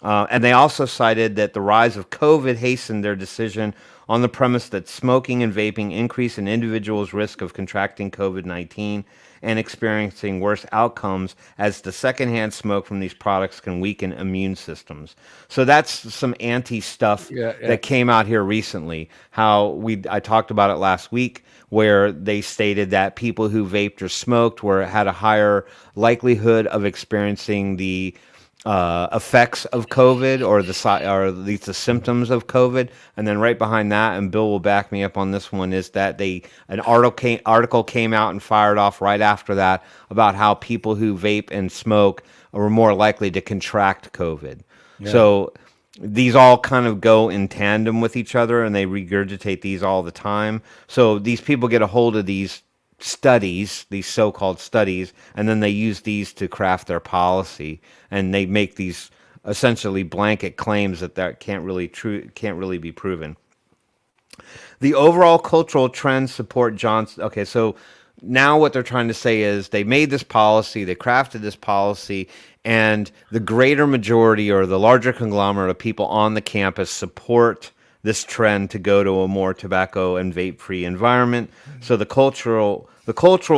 And they also cited that the rise of COVID hastened their decision on the premise that smoking and vaping increase an individual's risk of contracting COVID-19 and experiencing worse outcomes, as the secondhand smoke from these products can weaken immune systems. So that's some anti-stuff that came out here recently. I talked about it last week, where they stated that people who vaped or smoked had a higher likelihood of experiencing the effects of COVID or at least the symptoms of COVID. And then right behind that, and Bill will back me up on this one, is that an article came out and fired off right after that about how people who vape and smoke were more likely to contract COVID. Yeah. So these all kind of go in tandem with each other, and they regurgitate these all the time. So these people get a hold of these studies, these so-called studies, and then they use these to craft their policy, and they make these essentially blanket claims that can't really be proven. The overall cultural trends support Johnson. Okay, so now what they're trying to say is they made this policy, they crafted this policy, and the greater majority or the larger conglomerate of people on the campus support this trend to go to a more tobacco and vape-free environment. So the cultural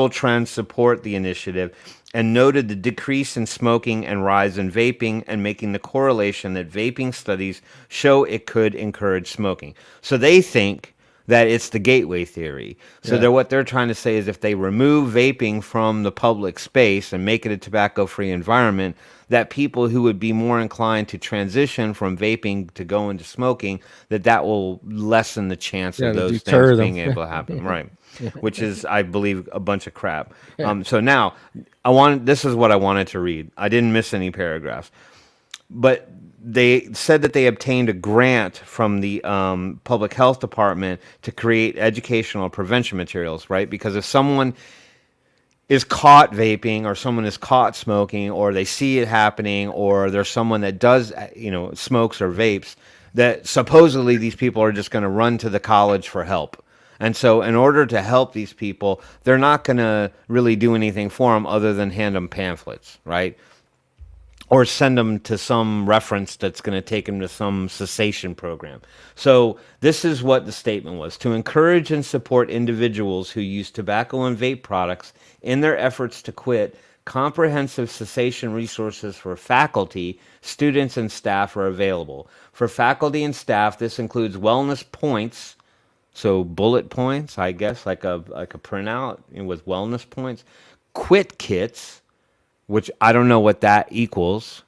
trends support the initiative and noted the decrease in smoking and rise in vaping, and making the correlation that vaping studies show it could encourage smoking. So they think that it's the gateway theory. So what they're trying to say is if they remove vaping from the public space and make it a tobacco-free environment, that people who would be more inclined to transition from vaping to go into smoking, that will lessen the chance of those things being able to happen. Right. Which is, I believe, a bunch of crap. So now, this is what I wanted to read. I didn't miss any paragraphs. But they said that they obtained a grant from the public health department to create educational prevention materials, right? Because if someone is caught vaping, or someone is caught smoking, or they see it happening, or there's someone that does, smokes or vapes, that supposedly these people are just going to run to the college for help. And so in order to help these people, they're not going to really do anything for them other than hand them pamphlets, right? Or send them to some reference that's going to take them to some cessation program. So this is what the statement was: to encourage and support individuals who use tobacco and vape products in their efforts to quit, comprehensive cessation resources for faculty, students, and staff are available. For faculty and staff, this includes wellness points, so bullet points, I guess, like a printout with wellness points, quit kits, which I don't know what that equals.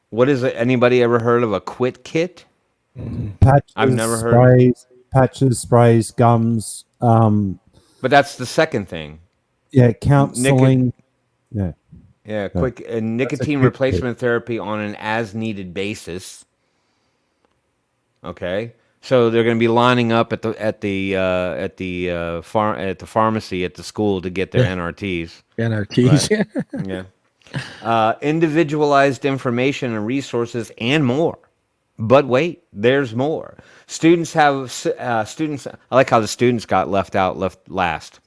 What is it? Anybody ever heard of a quit kit? Patches, I've never heard. Patches, sprays, gums. But that's the second thing. Yeah, counseling. Yeah, quick nicotine replacement therapy on an as-needed basis. Okay, so they're going to be lining up at the pharmacy at the school to get their NRTs. NRTs, right. Yeah. Individualized information and resources and more. But wait, there's more. Students have students. I like how the students got left last.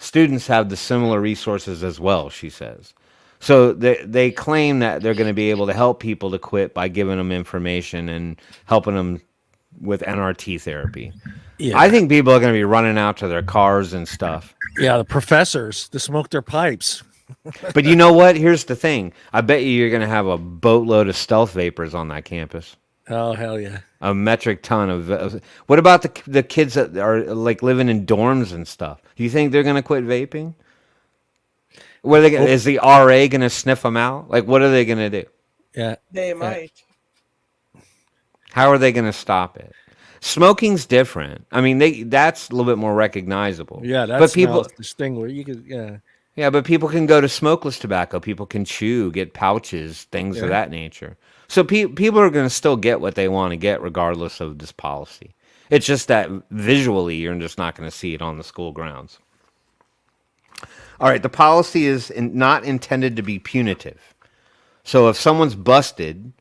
Students have the similar resources as well, she says. So they claim that they're going to be able to help people to quit by giving them information and helping them with NRT therapy. Yeah. I think people are going to be running out to their cars and stuff. Yeah, the professors to smoke their pipes. But you know what? Here's the thing. I bet you're going to have a boatload of stealth vapors on that campus. Oh, hell yeah. A metric ton of... What about the kids that are like living in dorms and stuff? Do you think they're going to quit vaping? What are they? Is the RA going to sniff them out? Like, what are they going to do? Yeah. They might. How are they going to stop it? Smoking's different. I mean, that's a little bit more recognizable. Yeah, that's distinguished. You could, Yeah, but people can go to smokeless tobacco. People can chew, get pouches, things of that nature. So people are going to still get what they want to get regardless of this policy. It's just that visually you're just not going to see it on the school grounds. All right, the policy is not intended to be punitive. So if someone's busted,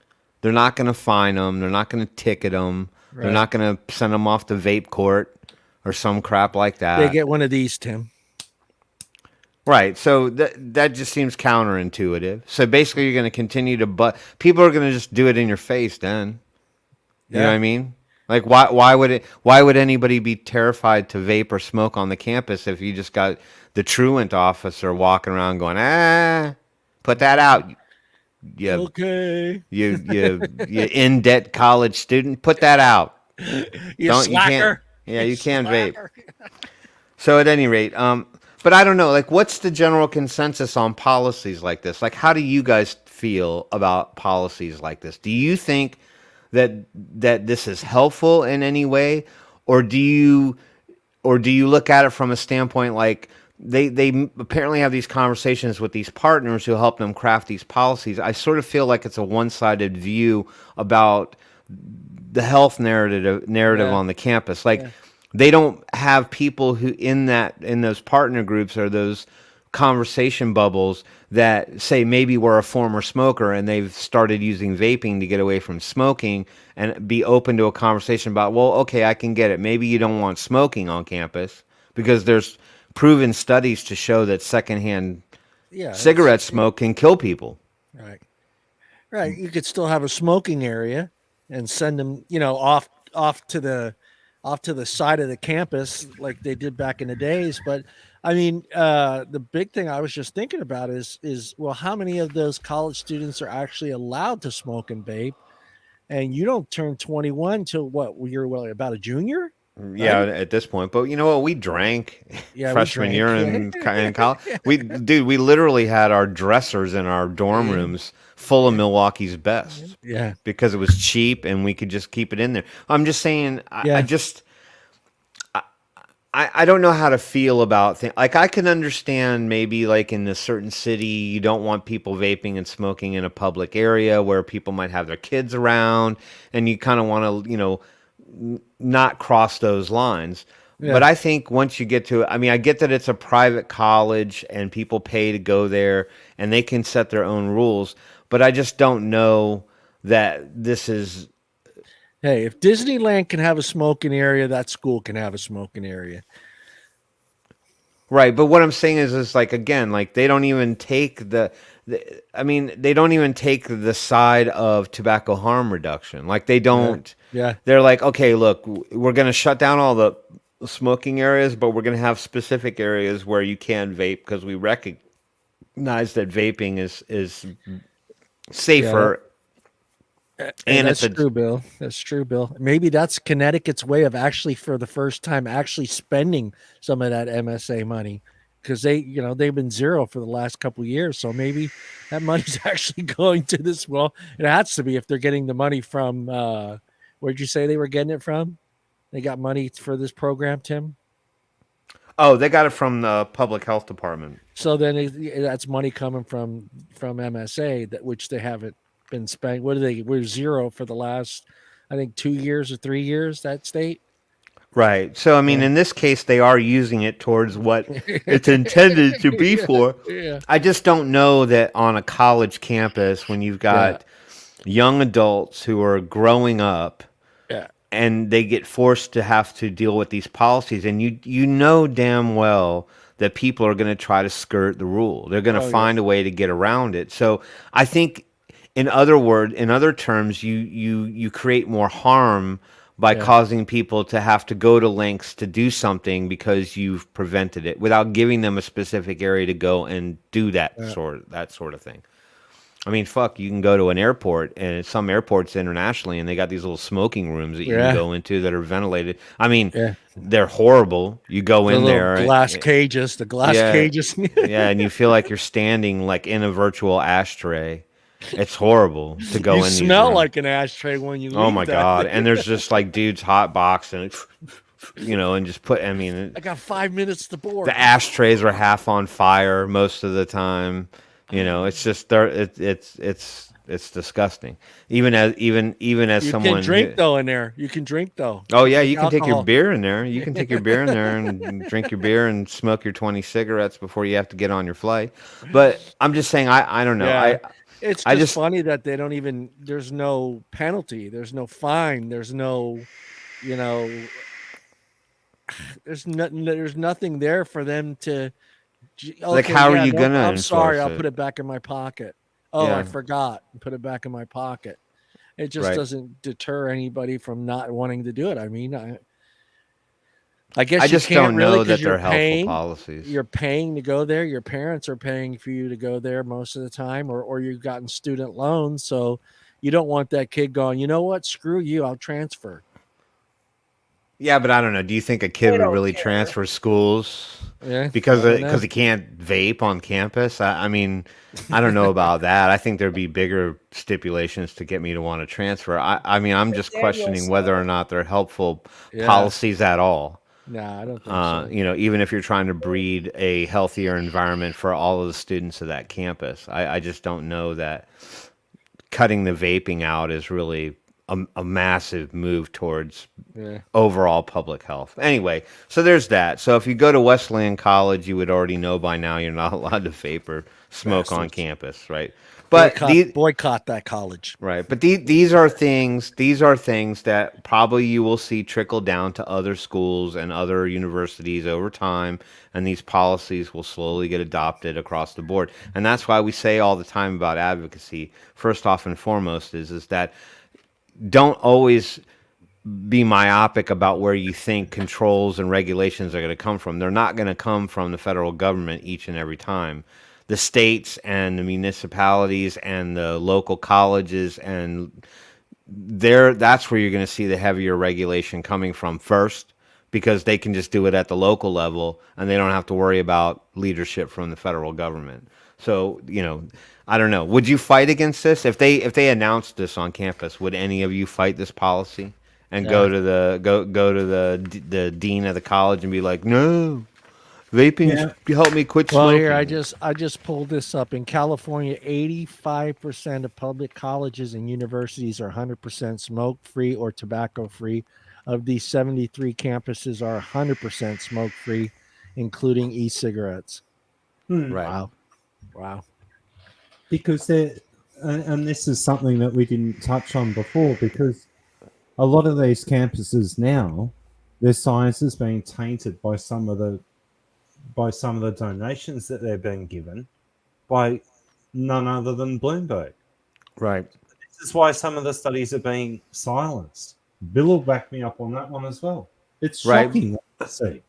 they're not going to fine them. They're not going to ticket them. Right. They're not going to send them off to vape court or some crap like that. They get one of these, Tim. Right, so that just seems counterintuitive. So basically, you're going to continue to people are going to just do it in your face. Then, you know what I mean? Like, why would anybody be terrified to vape or smoke on the campus if you just got the truant officer walking around going, put that out. You in debt college student, put that out. You slacker. You can't vape. So at any rate, but I don't know, like, what's the general consensus on policies like this? Like, how do you guys feel about policies like this? Do you think that this is helpful in any way, or do you look at it from a standpoint like they apparently have these conversations with these partners who help them craft these policies? I sort of feel like it's a one-sided view about the health narrative on the campus. Like, they don't have people who in those partner groups or those conversation bubbles that say maybe we're a former smoker and they've started using vaping to get away from smoking and be open to a conversation about, well, okay, I can get it. Maybe you don't want smoking on campus because there's proven studies to show that secondhand cigarette smoke can kill people. Right. You could still have a smoking area and send them, off to the side of the campus like they did back in the days. But I mean, the big thing I was just thinking about is well, how many of those college students are actually allowed to smoke and vape? And you don't turn 21 till you're about a junior? Yeah, right? At this point. But you know what? We drank freshman year in college. We literally had our dressers in our dorm rooms full of Milwaukee's Best. Yeah. Because it was cheap and we could just keep it in there. I'm just saying, I don't know how to feel about things. Like, I can understand maybe like in a certain city, you don't want people vaping and smoking in a public area where people might have their kids around and you kind of want to, not cross those lines. Yeah. But I think once you get to it, I mean, I get that it's a private college and people pay to go there and they can set their own rules. But I just don't know that this is... Hey, if Disneyland can have a smoking area, that school can have a smoking area. Right, but what I'm saying is like, again, like they don't even take they don't even take the side of tobacco harm reduction. Like they don't. Yeah. They're like, okay, look, we're going to shut down all the smoking areas, but we're going to have specific areas where you can vape because we recognize that vaping is safer. Yeah. And that's true, Bill. That's true, Bill. Maybe that's Connecticut's way of actually, for the first time, actually spending some of that MSA money because they've been zero for the last couple of years. So maybe that money's actually going to this. Well, it has to be if they're getting the money from. Where'd you say they were getting it from? They got money for this program, Tim. Oh, they got it from the public health department. So then that's money coming from MSA, which they haven't been spent. We're zero for the last, I think, 2 years or 3 years. That state. Right. So I mean, in this case, they are using it towards what it's intended to be for. Yeah. I just don't know that on a college campus when you've got young adults who are growing up. And they get forced to have to deal with these policies, and you know damn well that people are going to try to skirt the rule. They're going to find a way to get around it. So I think, in other terms, you create more harm by causing people to have to go to lengths to do something because you've prevented it without giving them a specific area to go and do that sort of thing. I mean, fuck, you can go to an airport, and some airports internationally, and they got these little smoking rooms that you can go into that are ventilated. I mean, they're horrible. You go in there. Glass cages. Yeah, and you feel like you're standing like in a virtual ashtray. It's horrible to go in. You smell like an ashtray when you leave. Oh, my God. And there's just like dudes hot boxing, and just I got 5 minutes to board. The ashtrays are half on fire most of the time. It's just it's disgusting. Even as someone you can drink though in there. You can drink though. Oh yeah, you can take your beer in there. You can take your beer in there and drink your beer and smoke your 20 cigarettes before you have to get on your flight. But I'm just saying, I don't know. Yeah. It's just funny that they don't even. There's no penalty. There's no fine. There's no, there's nothing there for them to. Okay, how are you gonna? I'm sorry. I'll put it back in my pocket. Oh, I forgot. Put it back in my pocket. It just doesn't deter anybody from not wanting to do it. I mean, I guess I just don't know that they're helpful policies. You're paying to go there. Your parents are paying for you to go there most of the time, or you've gotten student loans, so you don't want that kid going, you know what? Screw you. I'll transfer. Yeah, but I don't know. Do you think a kid would really transfer schools because he can't vape on campus? I mean, I don't know about that. I think there'd be bigger stipulations to get me to want to transfer. I mean, I'm just questioning whether or not they're helpful policies at all. No, I don't think so. Even if you're trying to breed a healthier environment for all of the students of that campus, I just don't know that cutting the vaping out is really a massive move towards overall public health. Anyway, so there's that. So if you go to Wesleyan College, you would already know by now you're not allowed to vape or smoke on campus, right? But boycott that college, right? But these are things that probably you will see trickle down to other schools and other universities over time, and these policies will slowly get adopted across the board. And that's why we say all the time about advocacy. First off and foremost is that don't always be myopic about where you think controls and regulations are going to come from. They're not going to come from the federal government each and every time. The states and the municipalities and the local colleges, and that's where you're going to see the heavier regulation coming from first, because they can just do it at the local level and they don't have to worry about leadership from the federal government. So, I don't know. Would you fight against this if they announced this on campus? Would any of you fight this policy and go to the dean of the college and be like, "No, vaping help me quit smoking"? Well, here I just pulled this up. In California, 85% of public colleges and universities are 100% smoke-free or tobacco-free. Of these 73 campuses are 100% smoke-free, including e-cigarettes. Right. Wow. Because and this is something that we didn't touch on before, because a lot of these campuses now, their science is being tainted by some of the donations that they're being given by none other than Bloomberg. Right. This is why some of the studies are being silenced. Bill will back me up on that one as well. It's shocking to see.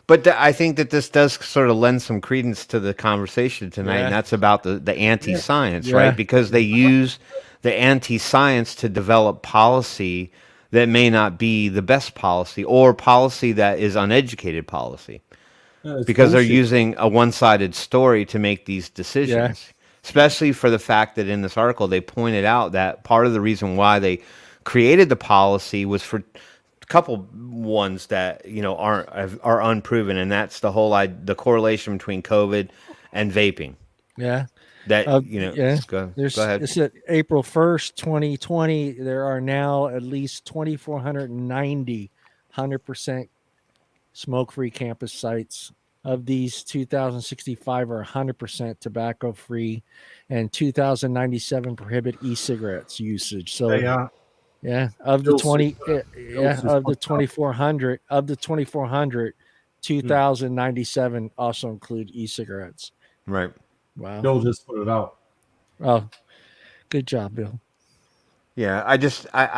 But I think that this does sort of lend some credence to the conversation tonight, and that's about the anti-science, right? Because they use the anti-science to develop policy that may not be the best policy, or policy that is uneducated policy. because they're bullshit. using a one-sided story to make these decisions. Especially for the fact that in this article they pointed out that part of the reason why they created the policy was for a couple ones that are unproven, and that's the whole the correlation between COVID and vaping. Yeah. That Go ahead. It's at April 1st, 2020. There are now at least 2,490 100% smoke-free campus sites. Of these, 2,065 are 100% tobacco-free, and 2,097 prohibit e-cigarettes usage. So, They are. yeah, of the 2,400, 2,097 also include e-cigarettes. Right. Wow. Bill just put it up. Oh, good job, Bill. Yeah, I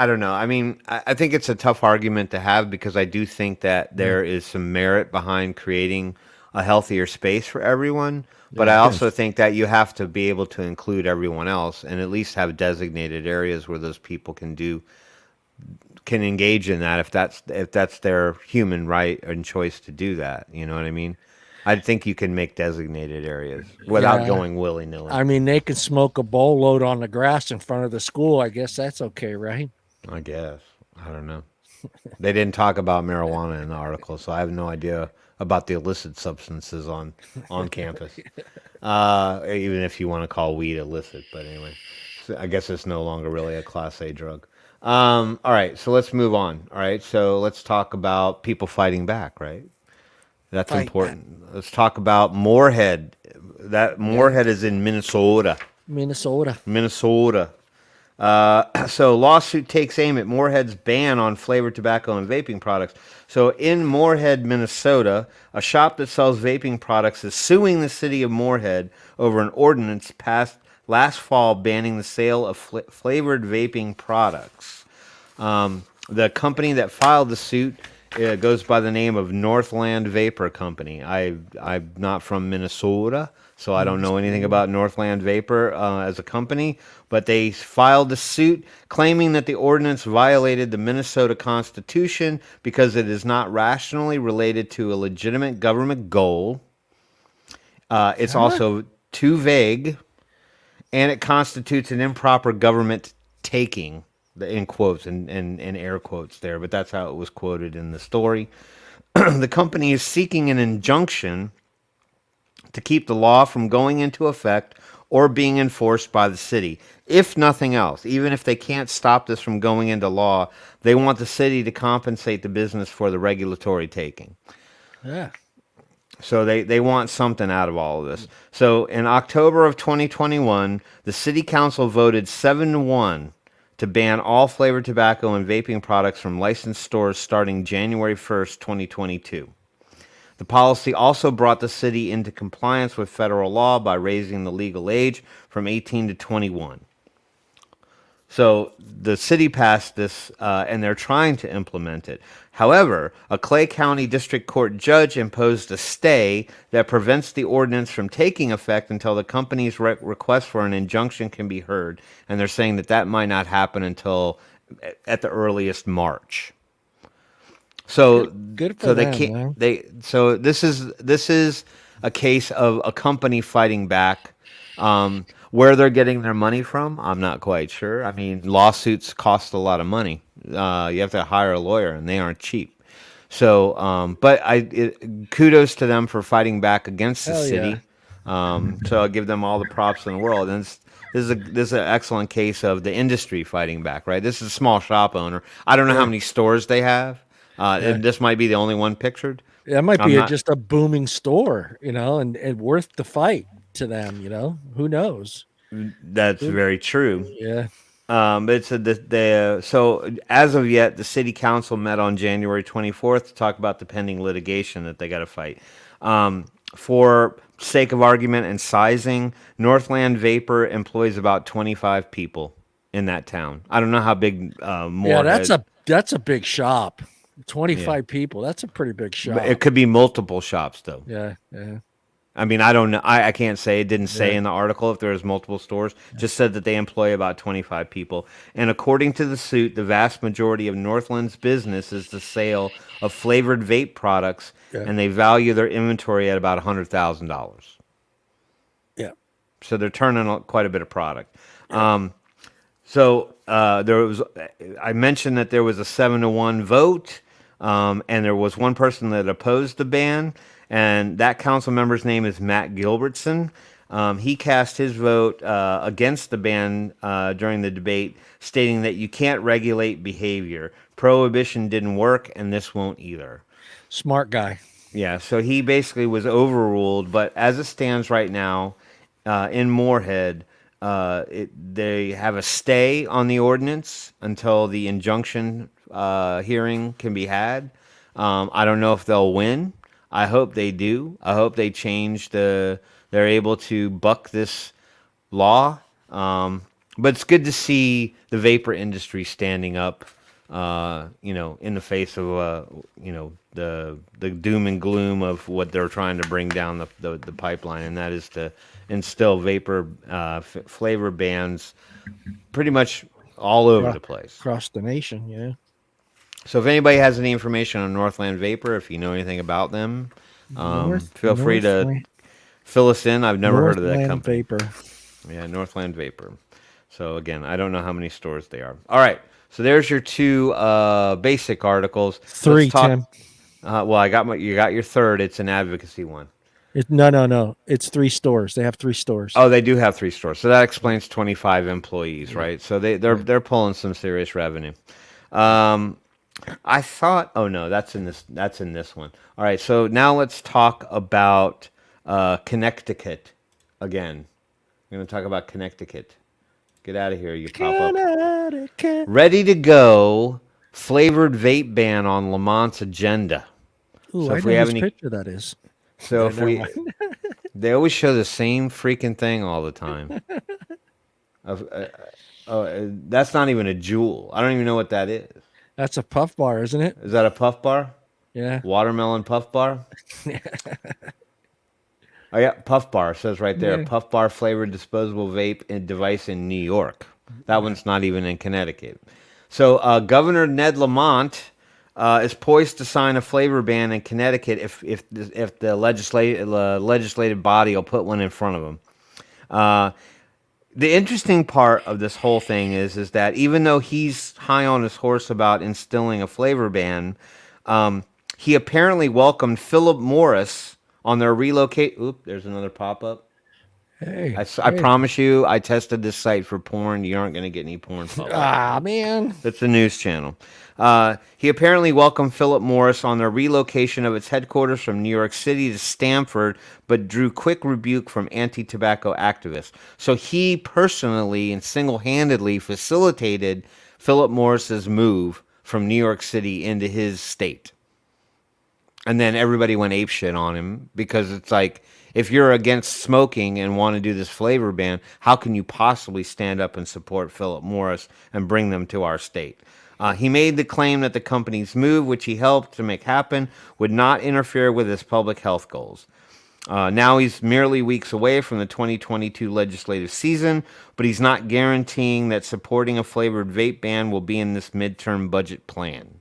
don't know. I mean, I think it's a tough argument to have because I do think that there is some merit behind creating a healthier space for everyone. But I also think that you have to be able to include everyone else and at least have designated areas where those people can engage in that if that's their human right and choice to do that. You know what I mean? I think you can make designated areas without going willy-nilly. I mean, they can smoke a bowl load on the grass in front of the school. I guess that's okay, right? I guess. I don't know. They didn't talk about marijuana in the article, so I have no idea about the illicit substances on campus. Even if you want to call weed illicit, but anyway, so I guess it's no longer really a Class A drug. All right, so let's move on. All right, so let's talk about people fighting back, right? That's important. Let's talk about Moorhead. That Moorhead is in Minnesota. So lawsuit takes aim at Moorhead's ban on flavored tobacco and vaping products. So in Moorhead, Minnesota, a shop that sells vaping products is suing the city of Moorhead over an ordinance passed last fall banning the sale of flavored vaping products. The company that filed the suit goes by the name of Northland Vapor Company. I'm not from Minnesota, so I don't know anything about Northland Vapor as a company, but they filed the suit claiming that the ordinance violated the Minnesota Constitution because it is not rationally related to a legitimate government goal. It's also too vague, and it constitutes an improper government taking. In quotes and air quotes there, but that's how it was quoted in the story. The company is seeking an injunction to keep the law from going into effect or being enforced by the city. If nothing else, even if they can't stop this from going into law, they want the city to compensate the business for the regulatory taking. Yeah. So they want something out of all of this. So in October of 2021, the city council voted 7-1 to ban all flavored tobacco and vaping products from licensed stores starting January 1st, 2022. The policy also brought the city into compliance with federal law by raising the legal age from 18 to 21. So the city passed this, and they're trying to implement it. However, a Clay County District Court judge imposed a stay that prevents the ordinance from taking effect until the company's request for an injunction can be heard. And they're saying that might not happen until at the earliest March. So good for them, man. So this is a case of a company fighting back. Where they're getting their money from, I'm not quite sure. I mean, lawsuits cost a lot of money. You have to hire a lawyer, and they aren't cheap. So, but kudos to them for fighting back against the city. Yeah. So I'll give them all the props in the world. And this is an excellent case of the industry fighting back, right? This is a small shop owner. I don't know how many stores they have. This might be the only one pictured. That might be just a booming store, and worth the fight to them, who knows? That's very true. Yeah. But so as of yet, the city council met on January 24th to talk about the pending litigation that they got to fight. For sake of argument and sizing, Northland Vapor employs about 25 people in that town. I don't know how big Moorhead. Yeah, that's a big shop. 25 people. That's a pretty big shop. But it could be multiple shops, though. Yeah. I mean, I don't know. I can't say. It didn't say in the article if there was multiple stores. Just said that they employ about 25 people. And according to the suit, the vast majority of Northland's business is the sale of flavored vape products, and they value their inventory at about $100,000. Yeah. So they're turning quite a bit of product. So there was. I mentioned that there was a 7-1 vote, and there was one person that opposed the ban. And that council member's name is Matt Gilbertson. He cast his vote against the ban during the debate, stating that you can't regulate behavior. Prohibition didn't work, and this won't either. Smart guy. Yeah, so he basically was overruled. But as it stands right now, in Moorhead, they have a stay on the ordinance until the injunction hearing can be had. I don't know if they'll win. I hope they do. I hope they change they're able to buck this law. But it's good to see the vapor industry standing up, in the face of, the doom and gloom of what they're trying to bring down the pipeline. And that is to instill vapor flavor bans pretty much all over the place. Across the nation, yeah. So if anybody has any information on Northland Vapor, if you know anything about them, feel free to fill us in. I've never heard of that company. Vapor. Yeah, Northland Vapor. So again, I don't know how many stores they are. All right, so there's your two basic articles. 3, Tim. Well, you got your third. It's an advocacy one. No. It's 3 stores. They have 3 stores. Oh, they do have 3 stores. So that explains 25 employees, right? So they're pulling some serious revenue. I thought, oh no, that's in this one. All right, so now let's talk about Connecticut again. We're going to talk about Connecticut. Get out of here, you pop up. Ready to go, flavored vape ban on Lamont's agenda. Ooh, so if we have any picture that is. So if they always show the same freaking thing all the time. That's not even a Juul. I don't even know what that is. That's a puff bar, isn't it? Is that a puff bar? Yeah. Watermelon puff bar? Oh, yeah, puff bar. It says right there, puff bar flavored disposable vape and device in New York. That one's not even in Connecticut. So Governor Ned Lamont is poised to sign a flavor ban in Connecticut if the legislative body will put one in front of him. The interesting part of this whole thing is that even though he's high on his horse about instilling a flavor ban, he apparently welcomed Philip Morris on their relocate. Oop, there's another pop-up. Hey, I promise you, I tested this site for porn. You aren't going to get any porn pop-up. Ah, man. That's the news channel. He apparently welcomed Philip Morris on their relocation of its headquarters from New York City to Stamford, but drew quick rebuke from anti-tobacco activists. So he personally and single-handedly facilitated Philip Morris's move from New York City into his state. And then everybody went apeshit on him because it's like, if you're against smoking and want to do this flavor ban, how can you possibly stand up and support Philip Morris and bring them to our state? He made the claim that the company's move, which he helped to make happen, would not interfere with his public health goals. Now he's merely weeks away from the 2022 legislative season, but he's not guaranteeing that supporting a flavored vape ban will be in this midterm budget plan.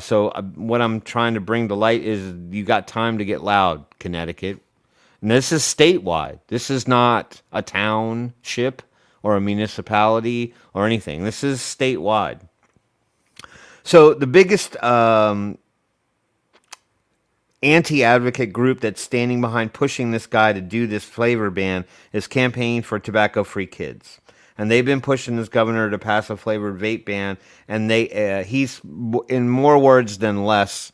So what I'm trying to bring to light is you got time to get loud, Connecticut. And this is statewide. This is not a township or a municipality or anything. This is statewide. So the biggest anti-advocate group that's standing behind pushing this guy to do this flavor ban is Campaign for Tobacco-Free Kids. And they've been pushing this governor to pass a flavored vape ban. And he's, in more words than less,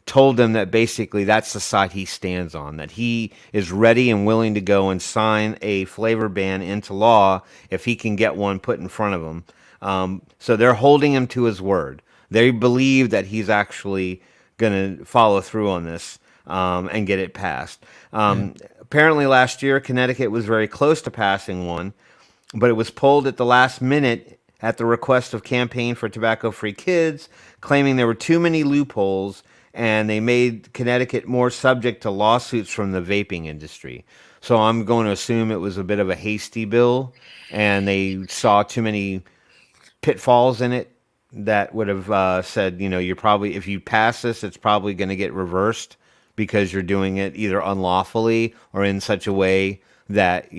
told them that basically that's the side he stands on, that he is ready and willing to go and sign a flavor ban into law if he can get one put in front of him. So they're holding him to his word. They believe that he's actually going to follow through on this and get it passed. Apparently last year, Connecticut was very close to passing one, but it was pulled at the last minute at the request of Campaign for Tobacco-Free Kids, claiming there were too many loopholes and they made Connecticut more subject to lawsuits from the vaping industry. So I'm going to assume it was a bit of a hasty bill, and they saw too many pitfalls in it that would have said, you're probably, if you pass this, it's probably going to get reversed because you're doing it either unlawfully or in such a way that,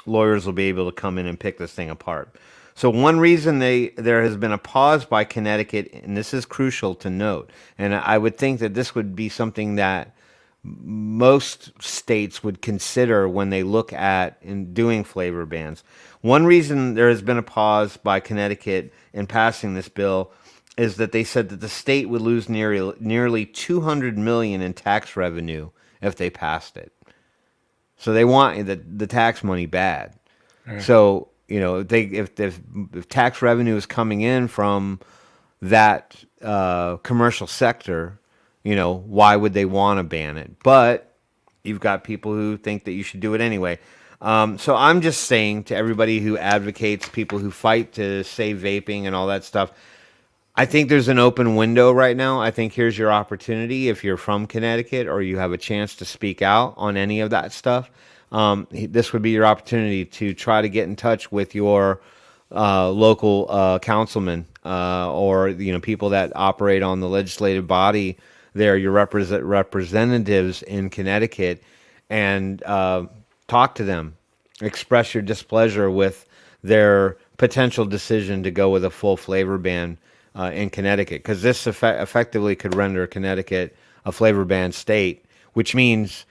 lawyers will be able to come in and pick this thing apart. So one reason there has been a pause by Connecticut, and this is crucial to note, and I would think that this would be something that most states would consider when they look at in doing flavor bans. One reason there has been a pause by Connecticut in passing this bill is that they said that the state would lose nearly $200 million in tax revenue if they passed it. So they want the tax money bad. Right. So if tax revenue is coming in from that commercial sector, why would they want to ban it? But you've got people who think that you should do it anyway. So I'm just saying to everybody who advocates, people who fight to save vaping and all that stuff, I think there's an open window right now. I think here's your opportunity if you're from Connecticut or you have a chance to speak out on any of that stuff. This would be your opportunity to try to get in touch with your local councilman or people that operate on the legislative body there, your representatives in Connecticut, and talk to them, express your displeasure with their potential decision to go with a full flavor ban in Connecticut, because this effectively could render Connecticut a flavor ban state, which means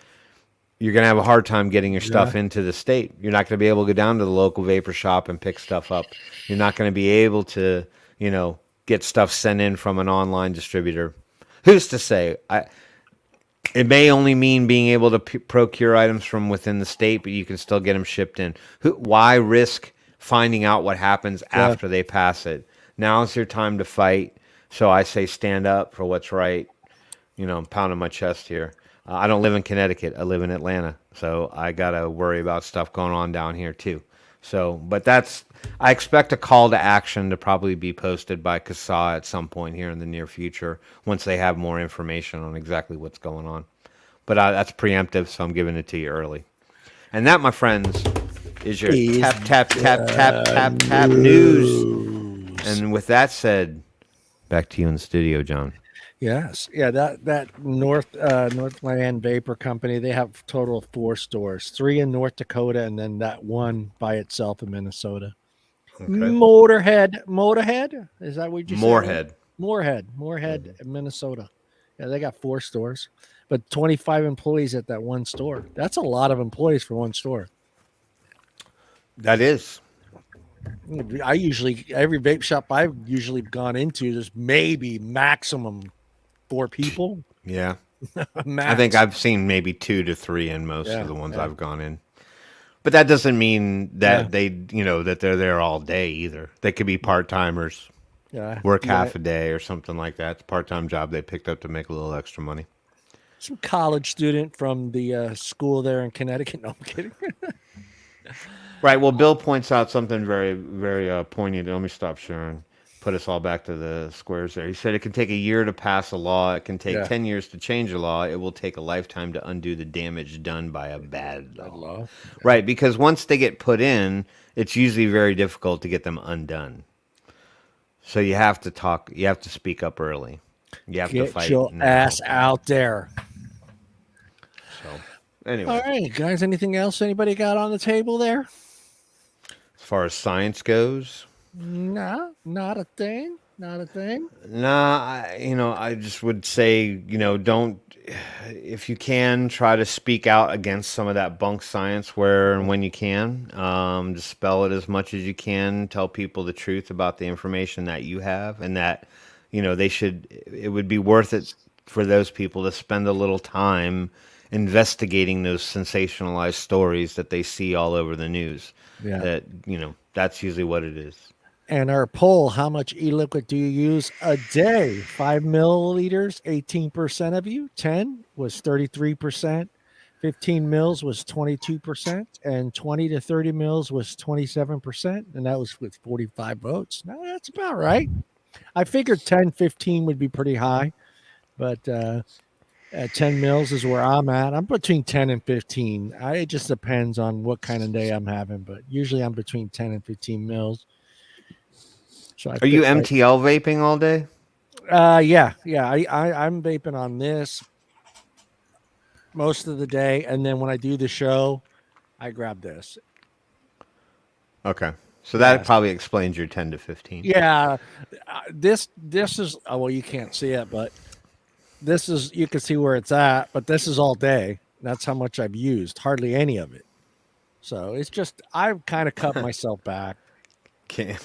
you're going to have a hard time getting your stuff into the state. You're not going to be able to go down to the local vapor shop and pick stuff up. You're not going to be able to, get stuff sent in from an online distributor. Who's to say? It may only mean being able to procure items from within the state, but you can still get them shipped in. Why risk finding out what happens after they pass it? Now's your time to fight. So I say stand up for what's right. I'm pounding my chest here. I don't live in Connecticut. I live in Atlanta. So I got to worry about stuff going on down here too. So, but I expect a call to action to probably be posted by CASA at some point here in the near future once they have more information on exactly what's going on. But that's preemptive, so I'm giving it to you early. And that, my friends, is your tap news. And with that said, back to you in the studio, John. Yes. Yeah, that Northland Vapor Company, they have a total of 4 stores, 3 in North Dakota, and then that one by itself in Minnesota. Okay. Moorhead. Is that what you said? Moorhead, Minnesota. Yeah, they got 4 stores, but 25 employees at that one store. That's a lot of employees for one store. That is. Every vape shop I've usually gone into, there's maybe maximum 4 people. Yeah. I think I've seen maybe 2 to 3 in most of the ones I've gone in. But that doesn't mean that they, that they're there all day either. They could be part-timers, work half a day or something like that. It's a part-time job they picked up to make a little extra money. Some college student from the school there in Connecticut. No, I'm kidding. Right. Well, Bill points out something very, very poignant. Let me stop sharing. Put us all back to the squares there. He said it can take a year to pass a law. It can take 10 years to change a law. It will take a lifetime to undo the damage done by a bad law. Right. Because once they get put in, it's usually very difficult to get them undone. So you have to talk. You have to speak up early. You have to fight. Get your ass out there. So anyway. All right, guys. Anything else anybody got on the table there? As far as science goes? No, not a thing. Nah, I just would say, don't, if you can, try to speak out against some of that bunk science where and when you can. Dispel it as much as you can. Tell people the truth about the information that you have, and that, it would be worth it for those people to spend a little time investigating those sensationalized stories that they see all over the news. Yeah. That, that's usually what it is. And our poll, how much e-liquid do you use a day? 5 milliliters, 18% of you. 10 was 33%. 15 mils was 22%. And 20 to 30 mils was 27%. And that was with 45 votes. Now, that's about right. I figured 10, 15 would be pretty high. but 10 mils is where I'm at. I'm between 10 and 15. It just depends on what kind of day I'm having, but usually I'm between 10 and 15 mils. So Are you MTL vaping all day? Yeah. I'm vaping on this most of the day, and then when I do the show, I grab this. Okay. So that probably explains your 10 to 15. Yeah. This is, well, you can't see it, but this is, you can see where it's at, but this is all day. That's how much I've used. Hardly any of it. So it's just, I've kind of cut myself back. Okay.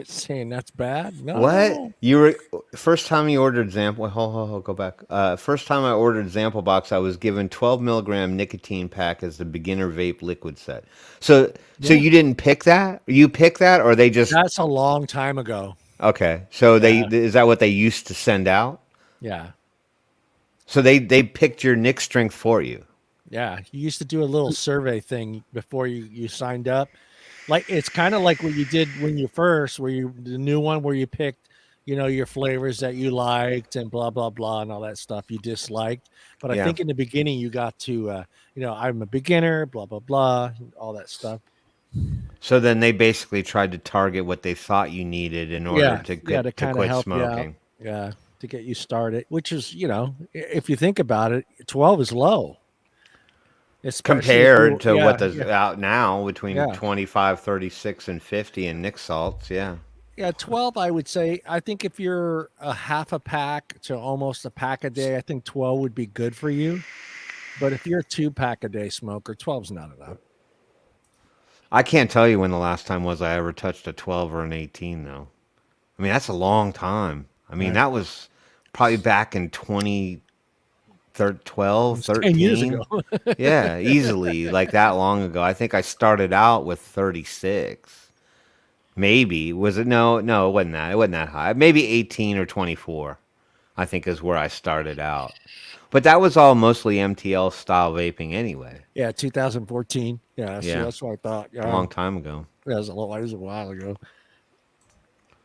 Saying that's bad? No. What? You were first time you ordered hold, go back. First time I ordered ZampleBox, I was given 12 milligram nicotine pack as the beginner vape liquid set. So you didn't pick that? You picked that, or they just? That's a long time ago. Okay, so is that what they used to send out? Yeah. So they picked your nic strength for you. Yeah, you used to do a little survey thing before you signed up. Like, it's kind of like what you did when you first, the new one where you picked, your flavors that you liked and blah, blah, blah, and all that stuff you disliked. But I think in the beginning you got to, I'm a beginner, blah, blah, blah, all that stuff. So then they basically tried to target what they thought you needed in order to quit smoking. Yeah, to get you started, which is, if you think about it, 12 is low. Compared to what is out now between 25, 36, and 50 and nic salts, yeah. Yeah, 12, I would say. I think if you're a half a pack to almost a pack a day, I think 12 would be good for you. But if you're a 2-pack a day smoker, 12 is not enough. I can't tell you when the last time was I ever touched a 12 or an 18, though. I mean, that's a long time. I mean, that was probably back in 2012, 13 years ago. Yeah, easily, like that long ago. I think I started out with 36. Maybe. Was it? No, it wasn't that. It wasn't that high. Maybe 18 or 24, I think, is where I started out. But that was all mostly MTL style vaping anyway. Yeah, 2014. Yeah, that's what I thought. A long time ago. Yeah, it was a while ago.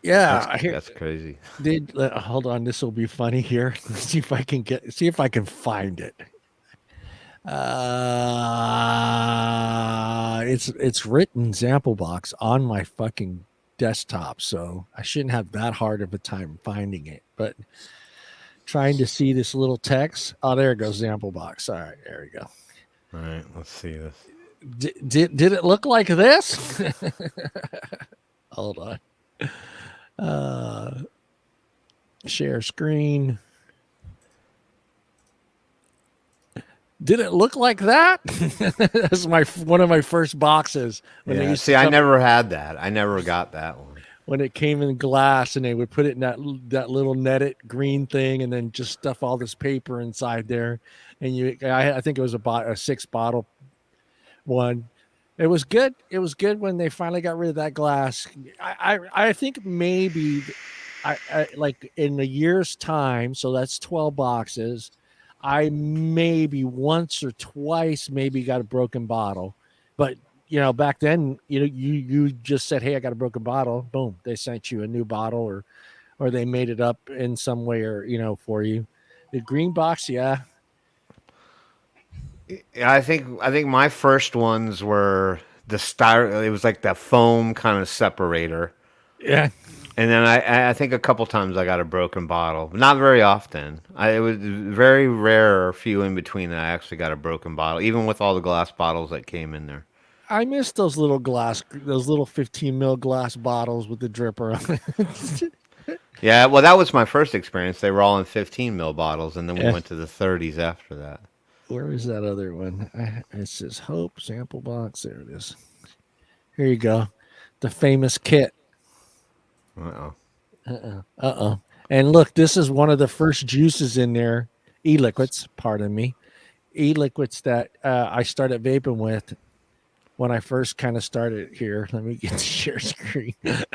Yeah, that's crazy. Hold on, this will be funny here. See if I can find it. It's written ZampleBox on my fucking desktop, so I shouldn't have that hard of a time finding it. But trying to see this little text. Oh, there it goes, ZampleBox. All right, there we go. All right, let's see this. Did it look like this? Hold on. Share screen. Did it look like that? That's one of my first boxes. I never had that. I never got that one. When it came in glass, and they would put it in that little netted green thing, and then just stuff all this paper inside there. And I think it was a 6-bottle one. It was good. It was good when they finally got rid of that glass. I think maybe I like in a year's time, so that's 12 boxes. I maybe once or twice maybe got a broken bottle, but back then, you just said, "Hey, I got a broken bottle." Boom, they sent you a new bottle, or they made it up in some way, or for you. The green box, yeah. I think my first ones were it was like the foam kind of separator. Yeah. And then I think a couple times I got a broken bottle. Not very often. It was very rare, few in between, that I actually got a broken bottle, even with all the glass bottles that came in there. I miss those little 15 mil glass bottles with the dripper on it. Yeah, well, that was my first experience. They were all in 15 mil bottles, and then we went to the 30s after that. Where is that other one? It says Hope ZampleBox. There it is. Here you go. The famous kit. And look, this is one of the first juices in there. E-liquids, pardon me. E-liquids that I started vaping with when I first kind of started here. Let me get the share screen. Look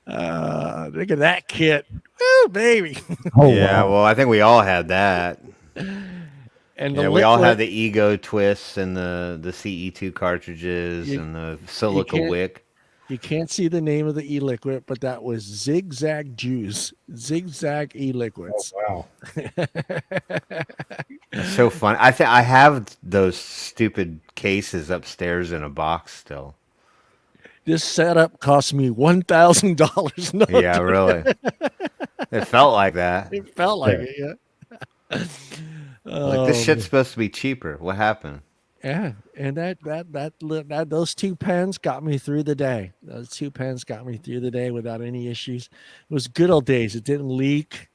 at that kit. Woo, baby. Yeah, well, I think we all had that. And we all had the Ego twists and the CE2 cartridges and the silica wick. You can't see the name of the e-liquid, but that was Zigzag Juice. Zigzag e-liquids. Oh, wow. It's so fun. I have those stupid cases upstairs in a box still. This setup cost me $1,000. Yeah, really. It felt like that. It felt like it, yeah. Like this shit's supposed to be cheaper. What happened? Yeah, and that those 2 pens got me through the day. Those 2 pens got me through the day without any issues. It was good old days. It didn't leak,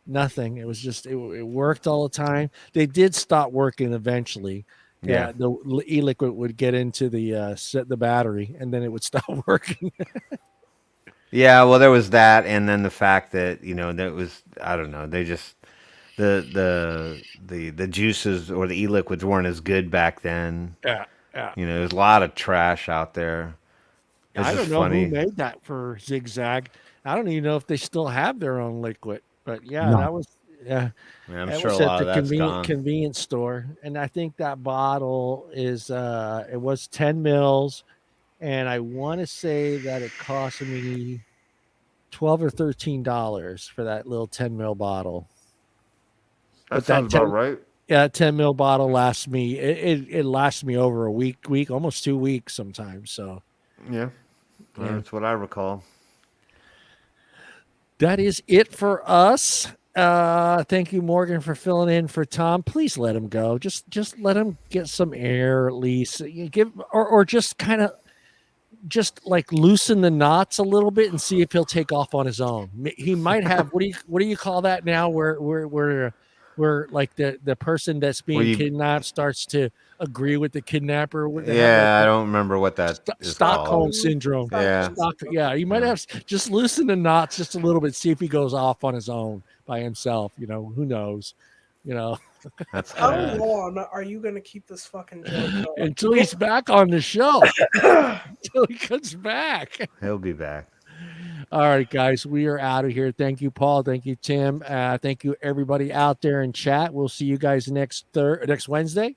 nothing. It was just it worked all the time. They did stop working eventually. Yeah. The e-liquid would get into the battery, and then it would stop working. Yeah, well, there was that, and then the fact that that was I don't know. They just the juices or the e-liquids weren't as good back then. Yeah. There's a lot of trash out there. It's I don't just know funny. who made that for Zigzag. I don't even know if they still have their own liquid. But yeah, No. that was Yeah, I'm that sure was a at lot the of that's gone. convenience store, and I think that bottle is it was 10 mils, and I want to say that it cost me $12 or $13 for that little 10 mil bottle. That sounds about right. Yeah, 10 mil bottle lasts me. It lasts me over a week, almost 2 weeks sometimes. So Yeah, that's what I recall. that is it for us. Thank you, Morgan, for filling in for Tom. Please let him go. Just let him get some air at least. You give or just kind of just like loosen the knots a little bit and see if he'll take off on his own. He might have what do you call that now? Where like the person that's being kidnapped starts to agree with the kidnapper. Yeah, I don't remember what that is Stockholm called. syndrome. Yeah. You might have just loosen the knots just a little bit, see if he goes off on his own by himself. Who knows? That's how long are you going to keep this fucking joke going? Until he's back on the show. Until he comes back. He'll be back. All right, guys, we are out of here. Thank you, Paul. Thank you, Tim. Thank you, everybody out there in chat. We'll see you guys next Wednesday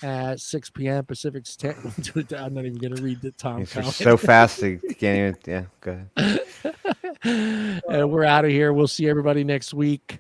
at 6 p.m. Pacific Standard. I'm not even going to read the Tom comment. So fast, you can't even. Yeah, go ahead. And we're out of here. We'll see everybody next week.